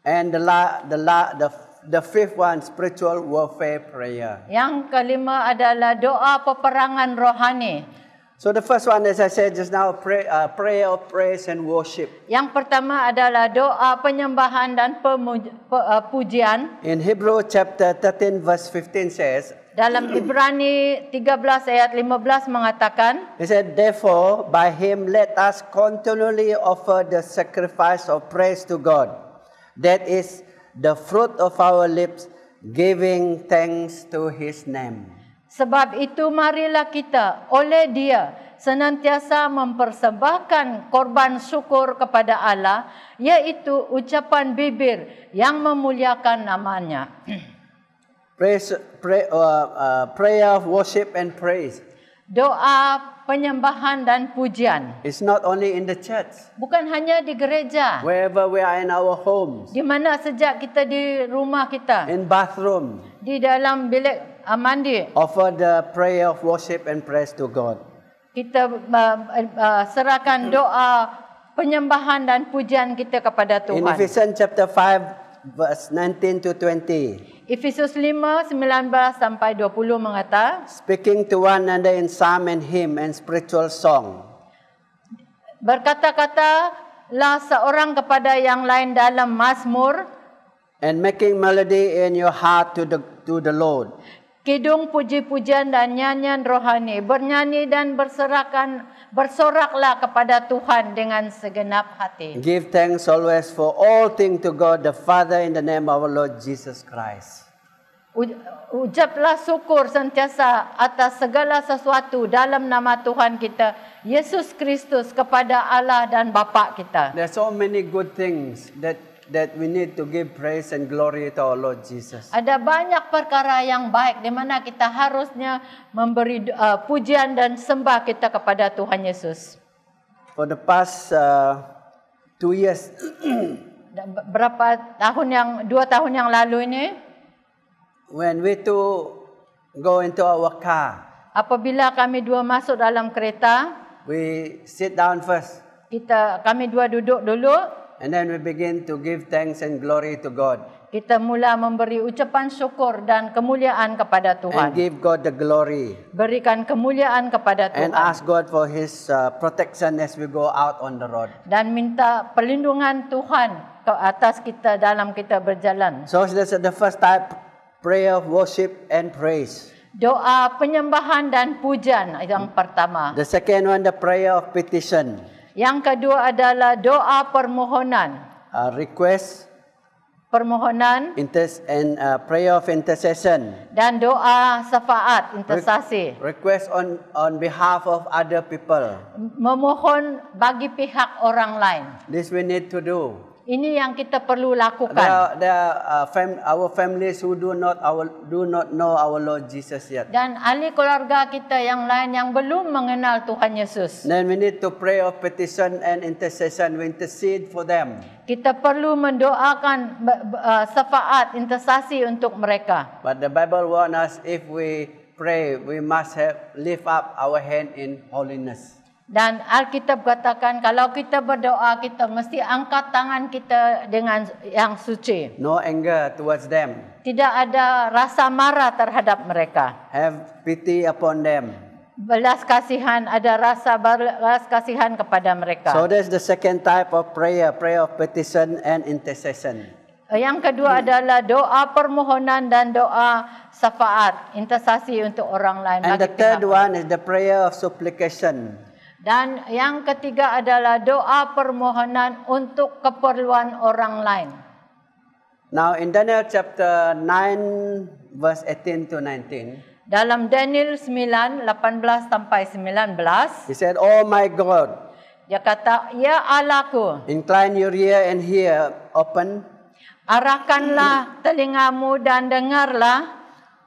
And the fifth one, spiritual warfare prayer. Yang kelima adalah doa peperangan rohani. So the first one, as I said just now, prayer of praise and worship. Yang pertama adalah doa penyembahan dan pujian. In Hebrew chapter 13 verse 15 says, Dalam Ibrani 13 ayat 15 mengatakan, he said, therefore, by him let us continually offer the sacrifice of praise to God. That is the fruit of our lips, giving thanks to his name. sebab itu marilah kita oleh Dia senantiasa mempersembahkan korban syukur kepada Allah, yaitu ucapan bibir yang memuliakan namanya. Prayer of worship and praise. Doa penyembahan dan pujian. It's not only in the church. Bukan hanya di gereja. Wherever we are in our homes. Di mana sejak kita di rumah kita. In bathroom. Di dalam bilik mandi. Offer the prayer of worship and praise to God. Kita serahkan doa penyembahan dan pujian kita kepada Tuhan. In Ephesians chapter 5 verse 19 to 20. Efesus 5, 19 sampai 20 mengata, speaking to one another in psalm and hymn and spiritual song. Berkata-katalah seorang kepada yang lain dalam mazmur, and making melody in your heart to the Lord. Kidung puji-pujian dan nyanyian rohani, bernyanyi dan bersoraklah kepada Tuhan dengan segenap hati. Give thanks always for all things to God the Father in the name of our Lord Jesus Christ. Ucaplah syukur sentiasa atas segala sesuatu dalam nama Tuhan kita, Yesus Kristus, kepada Allah dan Bapa kita. There are so many good things that we need to give praise and glory to our Lord Jesus. Ada banyak perkara yang baik di mana kita harusnya memberi pujian dan sembah kita kepada Tuhan Yesus. For the past 2 years, berapa tahun 2 tahun yang lalu ini, when we two go into our car, apabila kami dua masuk dalam kereta, we sit down first. Kami dua duduk dulu. And then we begin to give thanks and glory to God. Kita mula memberi ucapan syukur dan kemuliaan kepada Tuhan. And give God the glory. Berikan kemuliaan kepada Tuhan. And ask God for His protection as we go out on the road. Dan minta perlindungan Tuhan ke atas kita dalam kita berjalan. So that's the first type, prayer of worship and praise. Doa penyembahan dan pujian yang pertama. The second one, the prayer of petition. Yang kedua adalah doa permohonan. Request. Permohonan. And prayer of intercession. Dan doa syafaat, intercesi. Request on behalf of other people. Memohon bagi pihak orang lain. This we need to do. Ini yang kita perlu lakukan. There are our families who do not know our Lord Jesus yet. Dan ahli keluarga kita yang lain yang belum mengenal Tuhan Yesus. Then we need to pray of petition and intercession. We intercede for them. Kita perlu mendoakan syafaat, intercesi untuk mereka. But the Bible warns us, if we pray, we must lift up our hand in holiness. Dan Alkitab katakan kalau kita berdoa, kita mesti angkat tangan kita dengan yang suci. No anger towards them. Tidak ada rasa marah terhadap mereka. Have pity upon them. Belas kasihan, ada rasa belas kasihan kepada mereka. So that's the second type of prayer of petition and intercession. Yang kedua adalah doa permohonan dan doa syafaat, intercesi untuk orang lain. And the third one is the prayer of supplication. Dan yang ketiga adalah doa permohonan untuk keperluan orang lain. Now in Daniel chapter 9 verse 18 to 19. Dalam Daniel 9, 18 sampai 19. He said, "Oh my God." Dia kata, "Ya Allahku, incline your ear and hear, open. Arahkanlah telingamu dan dengarlah.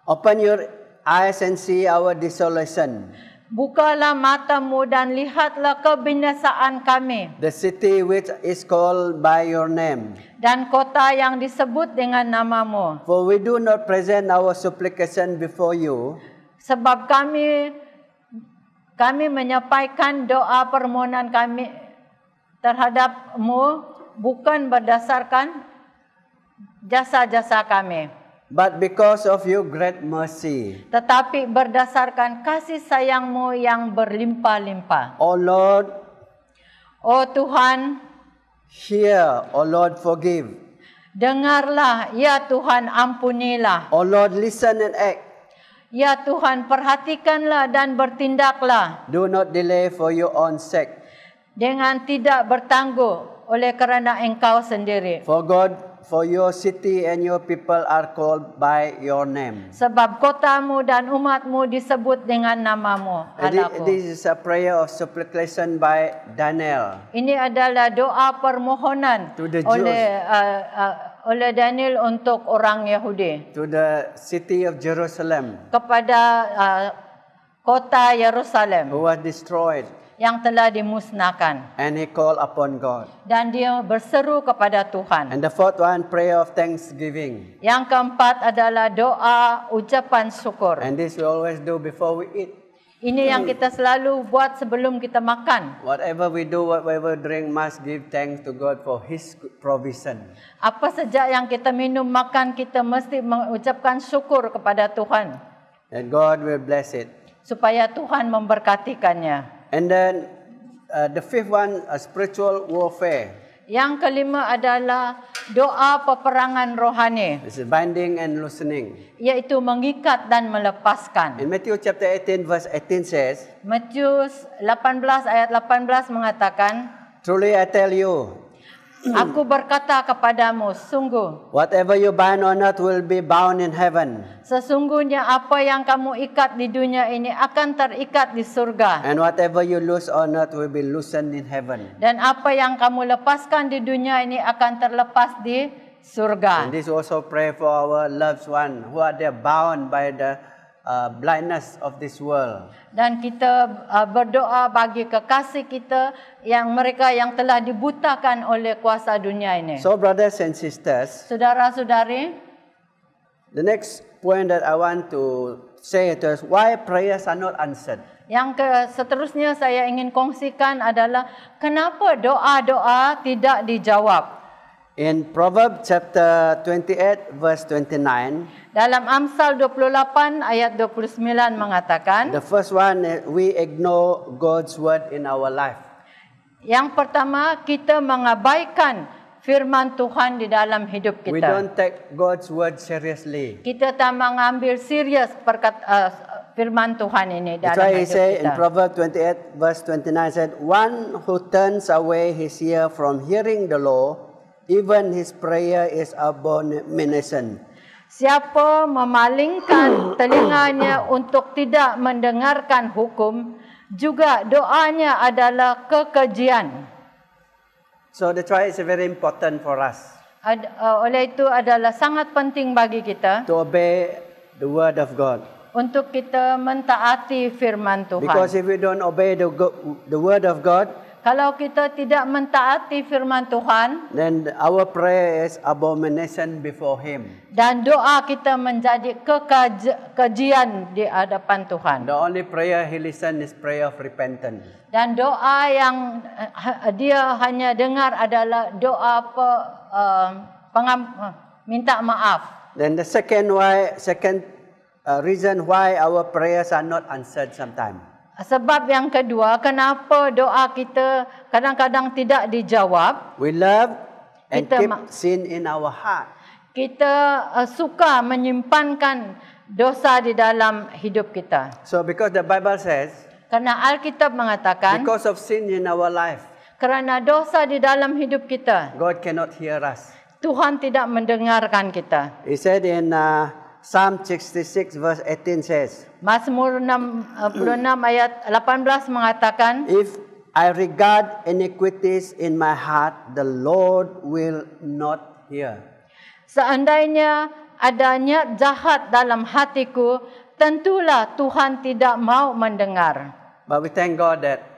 Open your eyes and see our desolation. Bukalah matamu dan lihatlah kebinasaan kami. The city which is called by your name. Dan kota yang disebut dengan namamu. For we do not present our supplication before you. Sebab kami menyampaikan doa permohonan kami terhadapmu bukan berdasarkan jasa-jasa kami. But because of your great mercy. Tetapi berdasarkan kasih sayangmu yang berlimpah-limpah. O Lord. Oh Tuhan. Hear, O Lord, forgive. Dengarlah, ya Tuhan, ampunilah. O Lord, listen and act. Ya Tuhan, perhatikanlah dan bertindaklah. Do not delay for your own sake. Dengan tidak bertangguh oleh kerana Engkau sendiri. for your city and your people are called by your name. Sebab kotamu dan umatmu disebut dengan namamu, And Allahku. this is a prayer of supplication by Daniel. Ini adalah doa permohonan To the oleh Daniel untuk orang Yahudi To the city of Jerusalem kepada kota Yerusalem who was destroyed, yang telah dimusnahkan, and he called upon God. dan dia berseru kepada Tuhan. And the fourth one, prayer of thanksgiving. Yang keempat adalah doa ucapan syukur. And this we always do before we eat. Ini yang kita selalu buat sebelum kita makan. Whatever we do, whatever drink, must give thanks to God for His provision. Apa saja yang kita minum, makan, kita mesti mengucapkan syukur kepada Tuhan, And God will bless it. supaya Tuhan memberkatikannya. And then the fifth one, spiritual warfare. Yang kelima adalah doa peperangan rohani, This is binding and loosening. iaitu mengikat dan melepaskan. In Matthew chapter 18, verse 18 says, Matius 18 ayat 18 mengatakan, Truly I tell you, Aku berkata kepadamu, sungguh, whatever you bind on earth will be bound in heaven. sesungguhnya apa yang kamu ikat di dunia ini akan terikat di surga. And whatever you loose on earth will be loosened in heaven. Dan apa yang kamu lepaskan di dunia ini akan terlepas di surga. And this also pray for our loved one who are there bound by the blindness of this world. Dan kita berdoa bagi kekasih kita yang mereka yang telah dibutakan oleh kuasa dunia ini. So brothers and sisters, Saudara-saudari, the next point that I want to say to us, why prayers are not answered. yang seterusnya saya ingin kongsikan adalah kenapa doa-doa tidak dijawab. In Proverbs chapter 28 verse 29, Dalam Amsal 28 ayat 29 mengatakan, the first one, we ignore God's word in our life. yang pertama, kita mengabaikan firman Tuhan di dalam hidup We kita. don't take God's word seriously. Kita tak mengambil serius firman Tuhan ini That's dalam why he hidup say in kita. Proverbs 28 verse 29 said, one who turns away his ear from hearing the law, even his prayer is abomination. Siapa memalingkan telinganya untuk tidak mendengarkan hukum, juga doanya adalah kekejian. So that's why it's very important for us Oleh itu adalah sangat penting bagi kita to obey the word of God. untuk kita mentaati firman Tuhan. Because if we don't obey the word of God, Kalau kita tidak mentaati firman Tuhan, then our prayer is abomination before Him. dan doa kita menjadi kekejian di hadapan Tuhan. The only prayer He listen is prayer of repentance. Dan doa yang dia hanya dengar adalah doa minta maaf. Then the second reason why our prayers are not answered sometimes. Sebab yang kedua, kenapa doa kita kadang-kadang tidak dijawab? We love and Kita keep sin in our heart. Kita suka menyimpankan dosa di dalam hidup kita. So because the Bible says, Karena Alkitab mengatakan, because of sin in our life, kerana dosa di dalam hidup kita, God cannot hear us. Tuhan tidak mendengarkan kita. He said in Psalm 66 verse 18 says, Mazmur 66 ayat 18 mengatakan, if I regard iniquities in my heart, the Lord will not hear. seandainya ada niat jahat dalam hatiku, tentulah Tuhan tidak mau mendengar. But we thank God that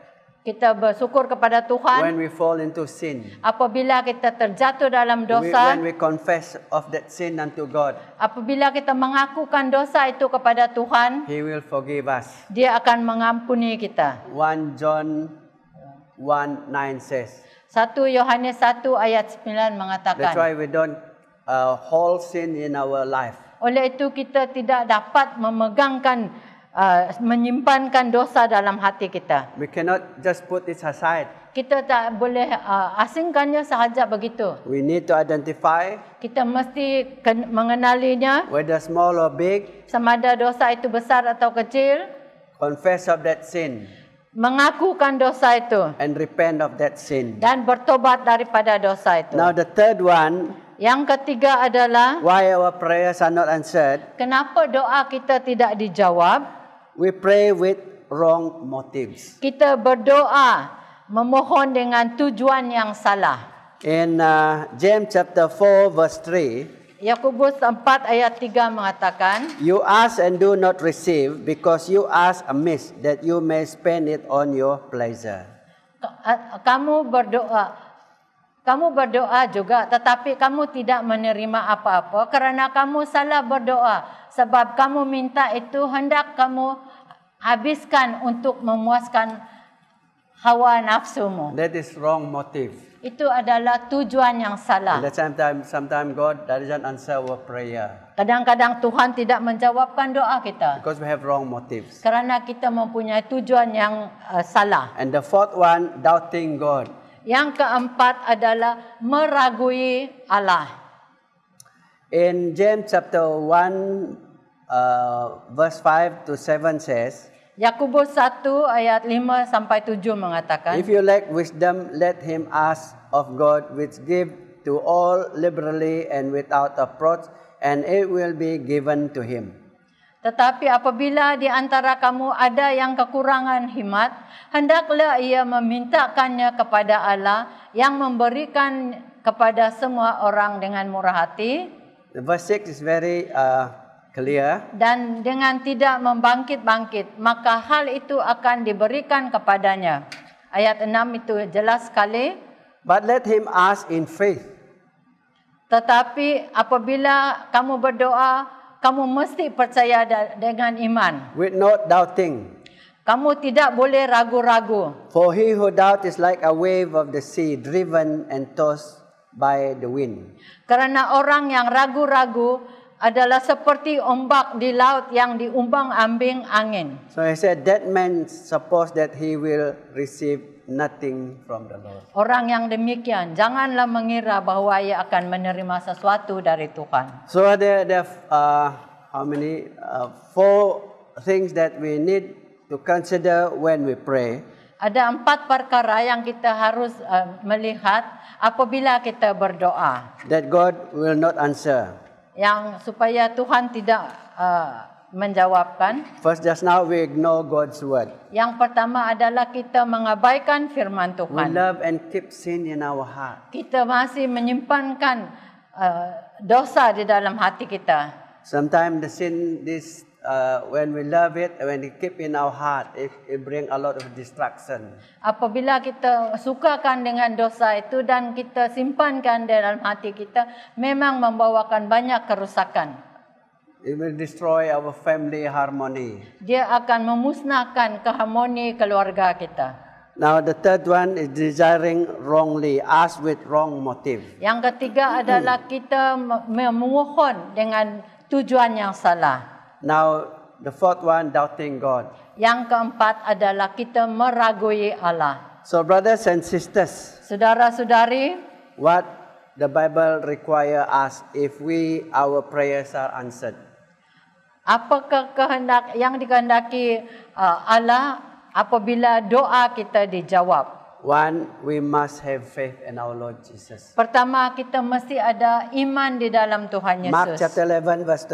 Kita bersyukur kepada when Tuhan we fall into sin, apabila kita terjatuh dalam dosa, when we confess of that sin unto God, apabila kita mengakukan dosa itu kepada Tuhan, He will forgive us. Dia akan mengampuni kita. 1 John 1:9 says. 1 Yohanes 1 ayat 9 That's mengatakan, why we don't hold sin in our life. oleh itu kita tidak dapat menyimpankan dosa dalam hati kita. We cannot just put it aside. Kita tak boleh asingkannya sahaja begitu. We need to identify Kita mesti mengenalinya, whether small or big, sama ada dosa itu besar atau kecil, confess of that sin mengakukan dosa itu and repent of that sin. dan bertobat daripada dosa itu. Now the third one, Yang ketiga adalah why our prayers are not answered. kenapa doa kita tidak dijawab? We pray with wrong motives. Kita berdoa memohon dengan tujuan yang salah. In James chapter 4 verse 3, Yakobus 4 ayat 3 mengatakan, you ask and do not receive because you ask amiss that you may spend it on your pleasure. Kamu berdoa juga tetapi kamu tidak menerima apa-apa kerana kamu salah berdoa, sebab kamu minta itu hendak kamu habiskan untuk memuaskan hawa nafsumu. That is wrong motive. Itu adalah tujuan yang salah. And at the same time, sometimes God doesn't answer our prayer Kadang-kadang Tuhan tidak menjawabkan doa kita because we have wrong motives. kerana kita mempunyai tujuan yang salah. And the fourth one, doubting God. Yang keempat adalah meragui Allah. In James chapter 1 verse 5 to 7 says, Yakobus 1 ayat 5 sampai 7 mengatakan, if you lack wisdom, let him ask of God, which give to all liberally and without reproach, and it will be given to him. tetapi apabila di antara kamu ada yang kekurangan hikmat, hendaklah ia memintakannya kepada Allah yang memberikan kepada semua orang dengan murah hati. The verse 6 is very clear. Dan dengan tidak membangkit-bangkit, maka hal itu akan diberikan kepadanya. Ayat 6 itu jelas sekali. But let him ask in faith. Tetapi apabila kamu berdoa, kamu mesti percaya dengan iman. With not doubting. Kamu tidak boleh ragu-ragu. For he who doubts is like a wave of the sea, driven and tossed by the wind. Kerana orang yang ragu-ragu adalah seperti ombak di laut yang diumbang-ambing angin. So he said that man suppose that he will receive nothing from the Lord. Orang yang demikian, janganlah mengira bahawa ia akan menerima sesuatu dari Tuhan. So there how many? 4 things that we need to consider when we pray. Ada 4 perkara yang kita harus melihat apabila kita berdoa. That God will not answer. Yang supaya Tuhan tidak menjawabkan. First, just now we ignore God's word. Yang pertama adalah kita mengabaikan firman We Tuhan. love and keep sin in our heart. Kita masih menyimpankan dosa di dalam hati kita. Sometimes the sin, when we love it, when we keep in our heart, it brings a lot of distraction. Apabila kita sukakan dengan dosa itu dan kita simpankan dalam hati kita, memang membawakan banyak kerusakan. It will destroy our family harmony. Dia akan memusnahkan keharmoni keluarga kita. Now the third one is desiring wrongly, ask with wrong motive. Yang ketiga adalah kita memohon dengan tujuan yang salah. Now the fourth one, doubting God. Yang keempat adalah kita meragui Allah. So brothers and sisters, Saudara-saudari, what the Bible require us if our prayers are answered? apakah kehendak yang dikehendaki Allah apabila doa kita dijawab? One, we must have faith in our Lord Jesus. Pertama, kita mesti ada iman di dalam Tuhan Yesus. Mark chapter 11 verse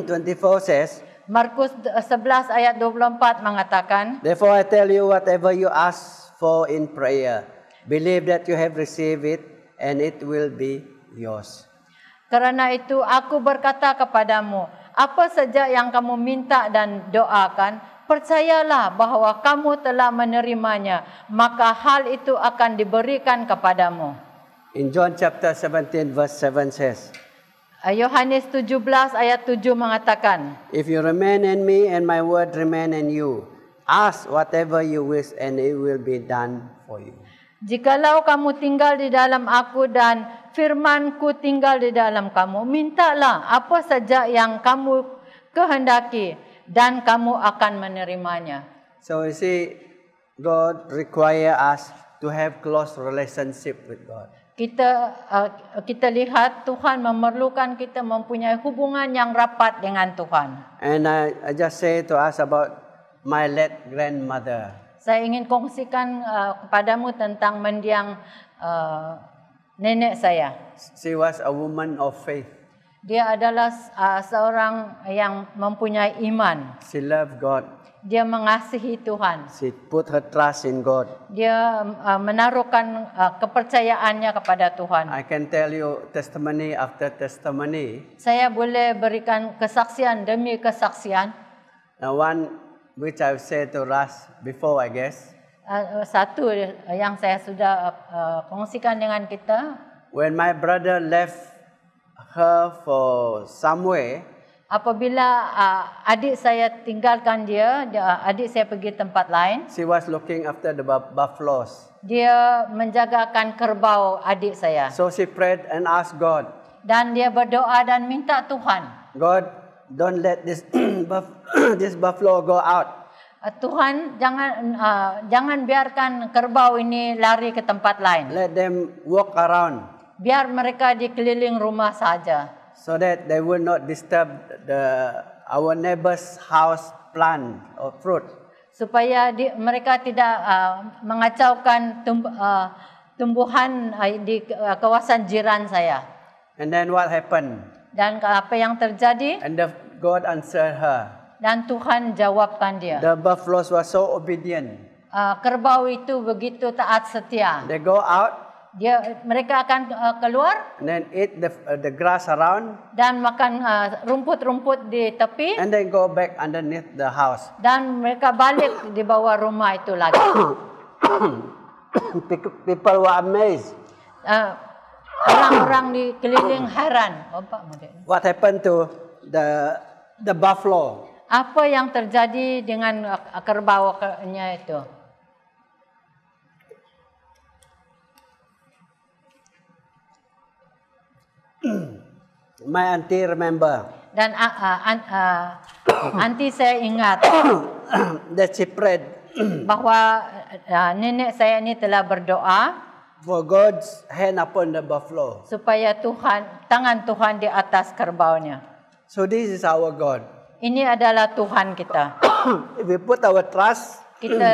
24 says, Markus 11 ayat 24 mengatakan, therefore I tell you, whatever you ask for in prayer, believe that you have received it and it will be yours. Karena itu aku berkata kepadamu, apa saja yang kamu minta dan doakan, percayalah bahawa kamu telah menerimanya, maka hal itu akan diberikan kepadamu. In John chapter 17 verse 7 says, Yohanes 17 ayat 7 mengatakan, if you remain in me and my word remain in you, ask whatever you wish and it will be done for you. jikalau kamu tinggal di dalam aku dan firmanku tinggal di dalam kamu, mintalah apa saja yang kamu kehendaki dan kamu akan menerimanya. So you see, God require us to have close relationship with God. Kita lihat Tuhan memerlukan kita mempunyai hubungan yang rapat dengan Tuhan. And I just say to us about my late grandmother. Saya ingin kongsikan kepadamu tentang mendiang nenek saya. She was a woman of faith. Dia adalah seorang yang mempunyai iman. She loved God. Dia mengasihi Tuhan. She put her trust in God. Dia menaruhkan kepercayaannya kepada Tuhan. I can tell you testimony after testimony. Saya boleh berikan kesaksian demi kesaksian. One which I've said to Ras before, I guess. Satu yang saya sudah kongsikan dengan kita. When my brother left her for somewhere, apabila adik saya tinggalkan dia, adik saya pergi tempat lain. she was looking after the buffaloes. Dia menjagakan kerbau adik saya. So she prayed and asked God, Dan dia berdoa dan minta Tuhan. God, don't let this this buffalo go out. Tuhan, jangan biarkan kerbau ini lari ke tempat lain. Let them walk around Biar mereka di keliling rumah saja. so that they will not disturb our neighbor's house plant or fruit. Supaya mereka tidak mengacaukan tumbuhan di kawasan jiran saya. And then what happened? Dan apa yang terjadi? And God answered her. Dan Tuhan jawabkan dia. The buffaloes were so obedient. Kerbau itu begitu taat setia. They go out Mereka akan keluar and then eat the grass around dan makan rumput-rumput di tepi. and then go back underneath the house. Dan mereka balik di bawah rumah itu lagi. People were amazed. Orang-orang di keliling heran. What happened to the buffalo? Apa yang terjadi dengan kerbaunya itu? My auntie remember Dan anti saya ingat that she prayed bahwa nenek saya ini telah berdoa for God's hand upon the buffalo. supaya tangan Tuhan di atas kerbaunya. So this is our God. Ini adalah Tuhan kita. If we put our trust Kita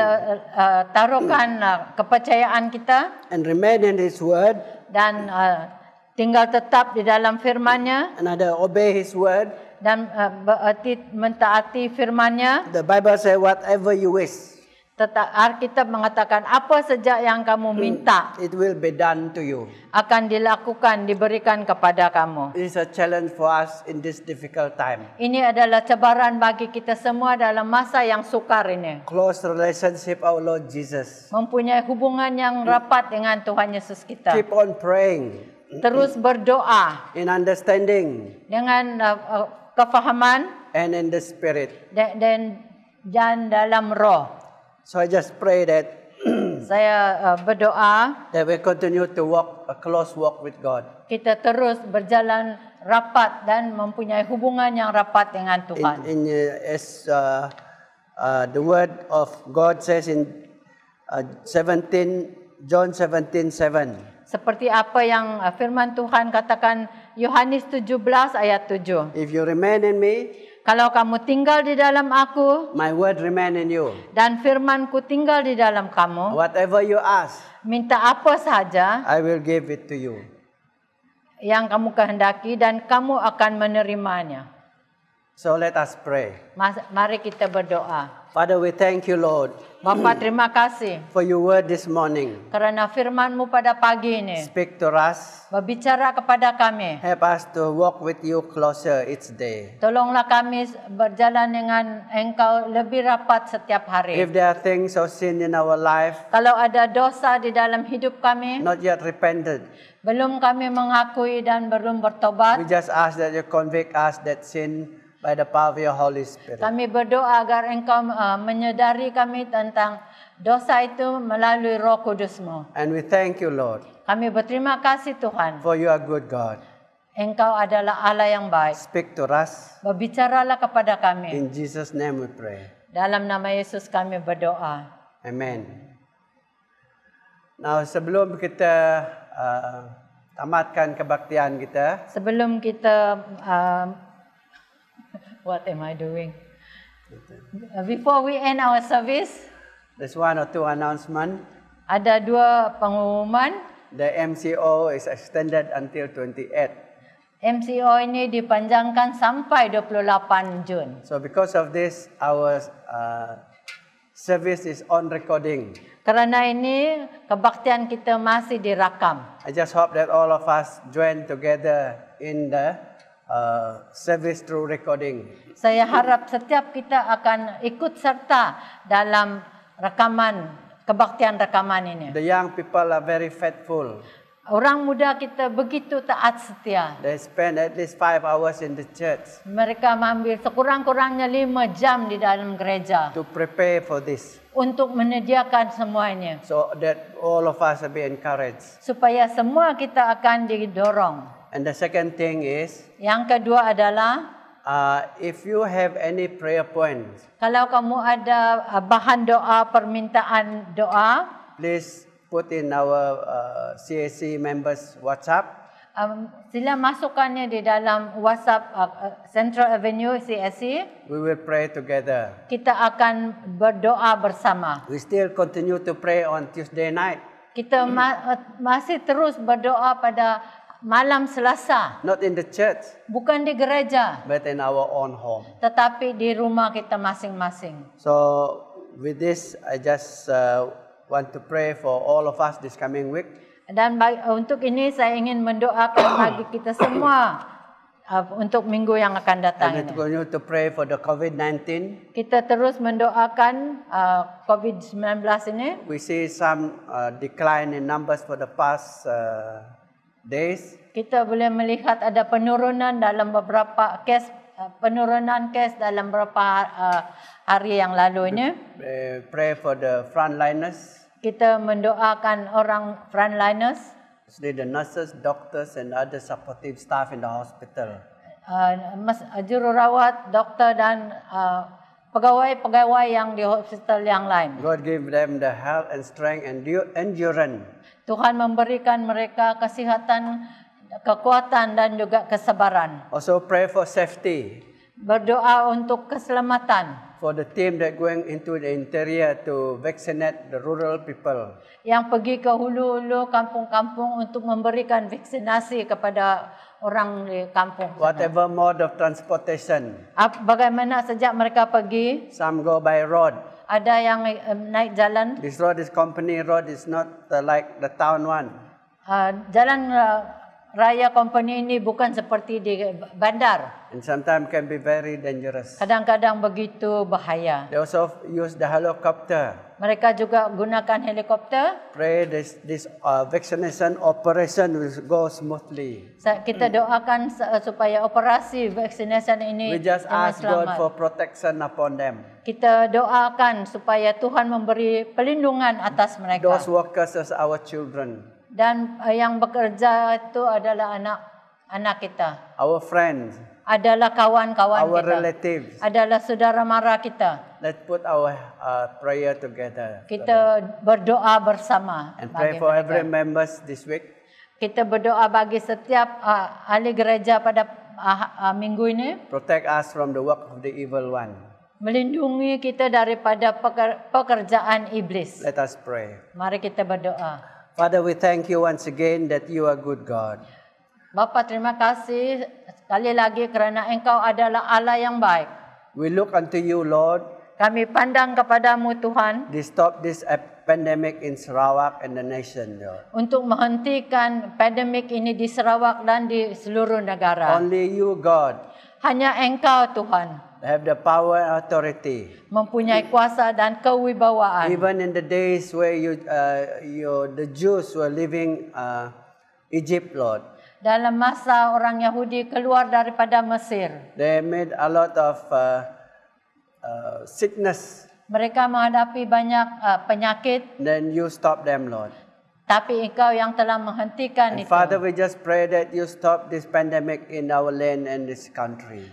taruhkan kepercayaan kita and remain in His word dan tinggal tetap di dalam firman-Nya and obey His word, dan mentaati firman-Nya. the Bible says, whatever you wish, Alkitab mengatakan apa saja yang kamu minta it will be done to you. akan dilakukan, diberikan kepada kamu. It is a challenge for us in this difficult time. Ini adalah cabaran bagi kita semua dalam masa yang sukar ini. Close relationship our Lord Jesus. Mempunyai hubungan yang rapat dengan Tuhan Yesus kita. Keep on praying Terus berdoa in understanding dengan kefahaman and in the spirit. dan dalam roh. So I just pray that Saya berdoa we continue to walk a close walk with God. kita terus berjalan rapat dan mempunyai hubungan yang rapat dengan Tuhan. As the word of God says in John 17:7. Seperti apa yang firman Tuhan katakan Yohanes 17 ayat 7. If you remain in me, Kalau kamu tinggal di dalam aku my word remain in you. dan firmanku tinggal di dalam kamu, Whatever you ask, minta apa saja I will give it to you. yang kamu kehendaki dan kamu akan menerimanya. So let us pray. Mari kita berdoa. Father, we thank you, Lord, Bapa, terima kasih for your word this morning. kerana firman-Mu pada pagi ini Speak to us. berbicara kepada kami. Help us to walk with you closer each day. Tolonglah kami berjalan dengan Engkau lebih rapat setiap hari. If there are things of sin in our life, Kalau ada dosa di dalam hidup kami, not yet repented, belum kami mengakui dan belum bertobat, we just ask that you convict us that sin by the power of your Holy Spirit. kami berdoa agar Engkau menyedari kami tentang dosa itu melalui Roh Kudus-Mu. And we thank you, Lord, Kami berterima kasih Tuhan. for you are good God. Engkau adalah Allah yang baik. Speak to us. Berbicaralah kepada kami. In Jesus' name we pray. Dalam nama Yesus kami berdoa. Amen. Now, sebelum kita tamatkan kebaktian kita, Sebelum kita what am I doing? Before we end our service, there's one or two announcements. ada dua pengumuman. the MCO is extended until 28. MCO ini dipanjangkan sampai 28 Jun. So because of this, our service is on recording. Kerana ini kebaktian kita masih direkam. I just hope that all of us join together in the service through recording. Saya harap setiap kita akan ikut serta dalam kebaktian rekaman ini. The young people are very faithful. Orang muda kita begitu taat setia. They spend at least 5 hours in the church Mereka mengambil sekurang-kurangnya 5 jam di dalam gereja to prepare for this, untuk menyediakan semuanya. so that all of us will be encouraged. Supaya semua kita akan didorong. And the second thing is, Yang kedua adalah, if you have any prayer points, kalau kamu ada bahan doa, permintaan doa, please put in our CAC members WhatsApp. sila masukkannya di dalam WhatsApp Central Avenue CSC. We will pray together. Kita akan berdoa bersama. We still continue to pray on Tuesday night, Kita masih terus berdoa pada malam Selasa. not in the church, Bukan di gereja, but in our own home. tetapi di rumah kita masing-masing. So with this, I just want to pray for all of us this coming week. Dan untuk ini saya ingin mendoakan bagi kita semua untuk minggu yang akan datang And we ini. continue to pray for the COVID-19. Kita terus mendoakan COVID-19 ini. We see some decline in numbers for the past days. Kita boleh melihat ada penurunan dalam beberapa kes, penurunan kes dalam beberapa hari yang lalu ini. Pray for the frontliners, Kita mendoakan orang frontliners, especially the nurses, doctors, and other supportive staff in the hospital. jururawat, doktor dan pegawai-pegawai yang di hospital yang lain. God give them the health and strength and endurance. Tuhan memberikan mereka kesihatan, kekuatan dan juga kesabaran. Also pray for safety Berdoa untuk keselamatan for the team that going into the interior to vaccinate the rural people. yang pergi ke hulu-hulu kampung-kampung untuk memberikan vaksinasi kepada orang di kampung sana. Whatever mode of transportation, Bagaimana sejak mereka pergi, some go by road. ada yang naik jalan, This road is company road, is not like the town one. jalan raya company ini bukan seperti di bandar. And sometimes can be very dangerous. Kadang-kadang begitu bahaya. They also use the helicopter. Mereka juga gunakan helikopter. Pray this vaccination operation will go smoothly. Kita doakan supaya operasi vaksinasi ini We just dengan ask God selamat. for protection upon them. Kita doakan supaya Tuhan memberi pelindungan atas mereka. Those workers as our children, Dan yang bekerja itu adalah anak-anak kita. our friends, Adalah kawan-kawan our kita. relatives. Adalah saudara mara kita. Let's put our prayer together. Kita berdoa bersama And bagi pray for mereka. every members this week. Kita berdoa bagi setiap ahli gereja pada minggu ini. Protect us from the work of the evil one. Melindungi kita daripada pekerjaan iblis. Let us pray. Mari kita berdoa. Father, we thank you once again that you are good God. Bapa, terima kasih sekali lagi kerana Engkau adalah Allah yang baik. We look unto you, Lord, Kami pandang kepadamu Tuhan to stop this pandemic in Sarawak and the nation, Lord. untuk menghentikan pandemik ini di Sarawak dan di seluruh negara. Only you, God, Hanya Engkau Tuhan have the power and authority. mempunyai kuasa dan kewibawaan. Even in the days where the Jews were leaving Egypt, Lord, Dalam masa orang Yahudi keluar daripada Mesir, they made a lot of sickness. mereka menghadapi banyak penyakit, Then you stop them, Lord. tapi Engkau yang telah menghentikan And itu. Father, we just pray that you stop this pandemic in our land and this country.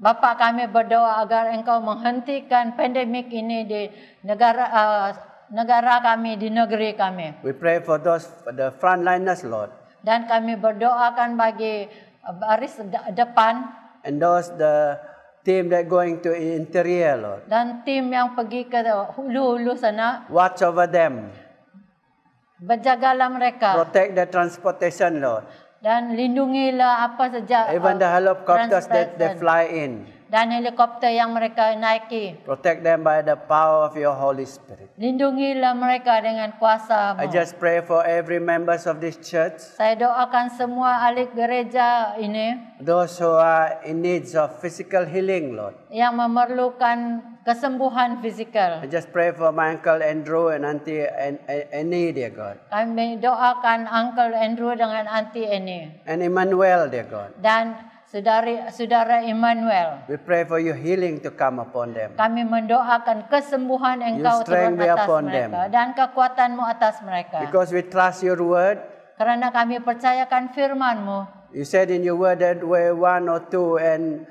Bapa, kami berdoa agar Engkau menghentikan pandemik ini di negara kami, di negeri kami. We pray for the frontliners, Lord, Dan kami berdoakan bagi baris depan and the team that going to interior, Lord. dan tim yang pergi ke hulu-hulu sana. Watch over them. Berjagalah mereka Protect the transportation, Lord. dan lindungilah apa saja Even the helicopters that they transportation fly in. dan helikopter yang mereka naiki. Protect them by the power of your Holy Spirit. Lindungilah mereka dengan kuasa-Mu. I just pray for every members of this church, Saya doakan semua ahli gereja ini those who are in needs of physical healing, Lord. yang memerlukan kesembuhan fizikal. I just pray for my Uncle Andrew and Auntie Annie, dear God. Kami doakan Uncle Andrew dengan Auntie Annie And Emmanuel, dear God. dan saudara Emmanuel. We pray for your healing to come upon them. Kami mendoakan kesembuhan Engkau strength turun be atas upon mereka them. dan kekuatan-Mu atas mereka. Because we trust your word. Kerana kami percayakan firman-Mu. You said in your word that where one or two and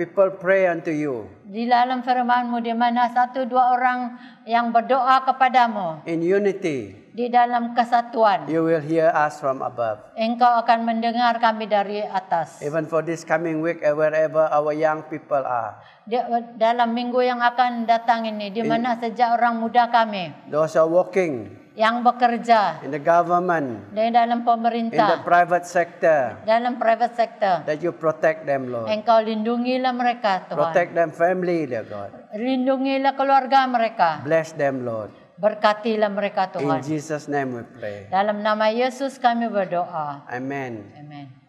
people pray unto you Di dalam firman-Mu di mana 1-2 orang yang berdoa kepadamu in unity, di dalam kesatuan, you will hear us from above. Engkau akan mendengar kami dari atas. Even for this coming week, wherever our young people are, Dalam minggu yang akan datang ini, di mana sejak orang muda kami those are working yang bekerja in the government, di dalam in the pemerintah, private sector, dalam private sector, that you protect them, Lord. Engkau lindungilah mereka, Tuhan. Protect them family, dear God. Lindungilah keluarga mereka. Bless them, Lord. Berkatilah mereka, In Tuhan. Jesus' name we pray. Dalam nama Yesus kami berdoa. Amen. Amen.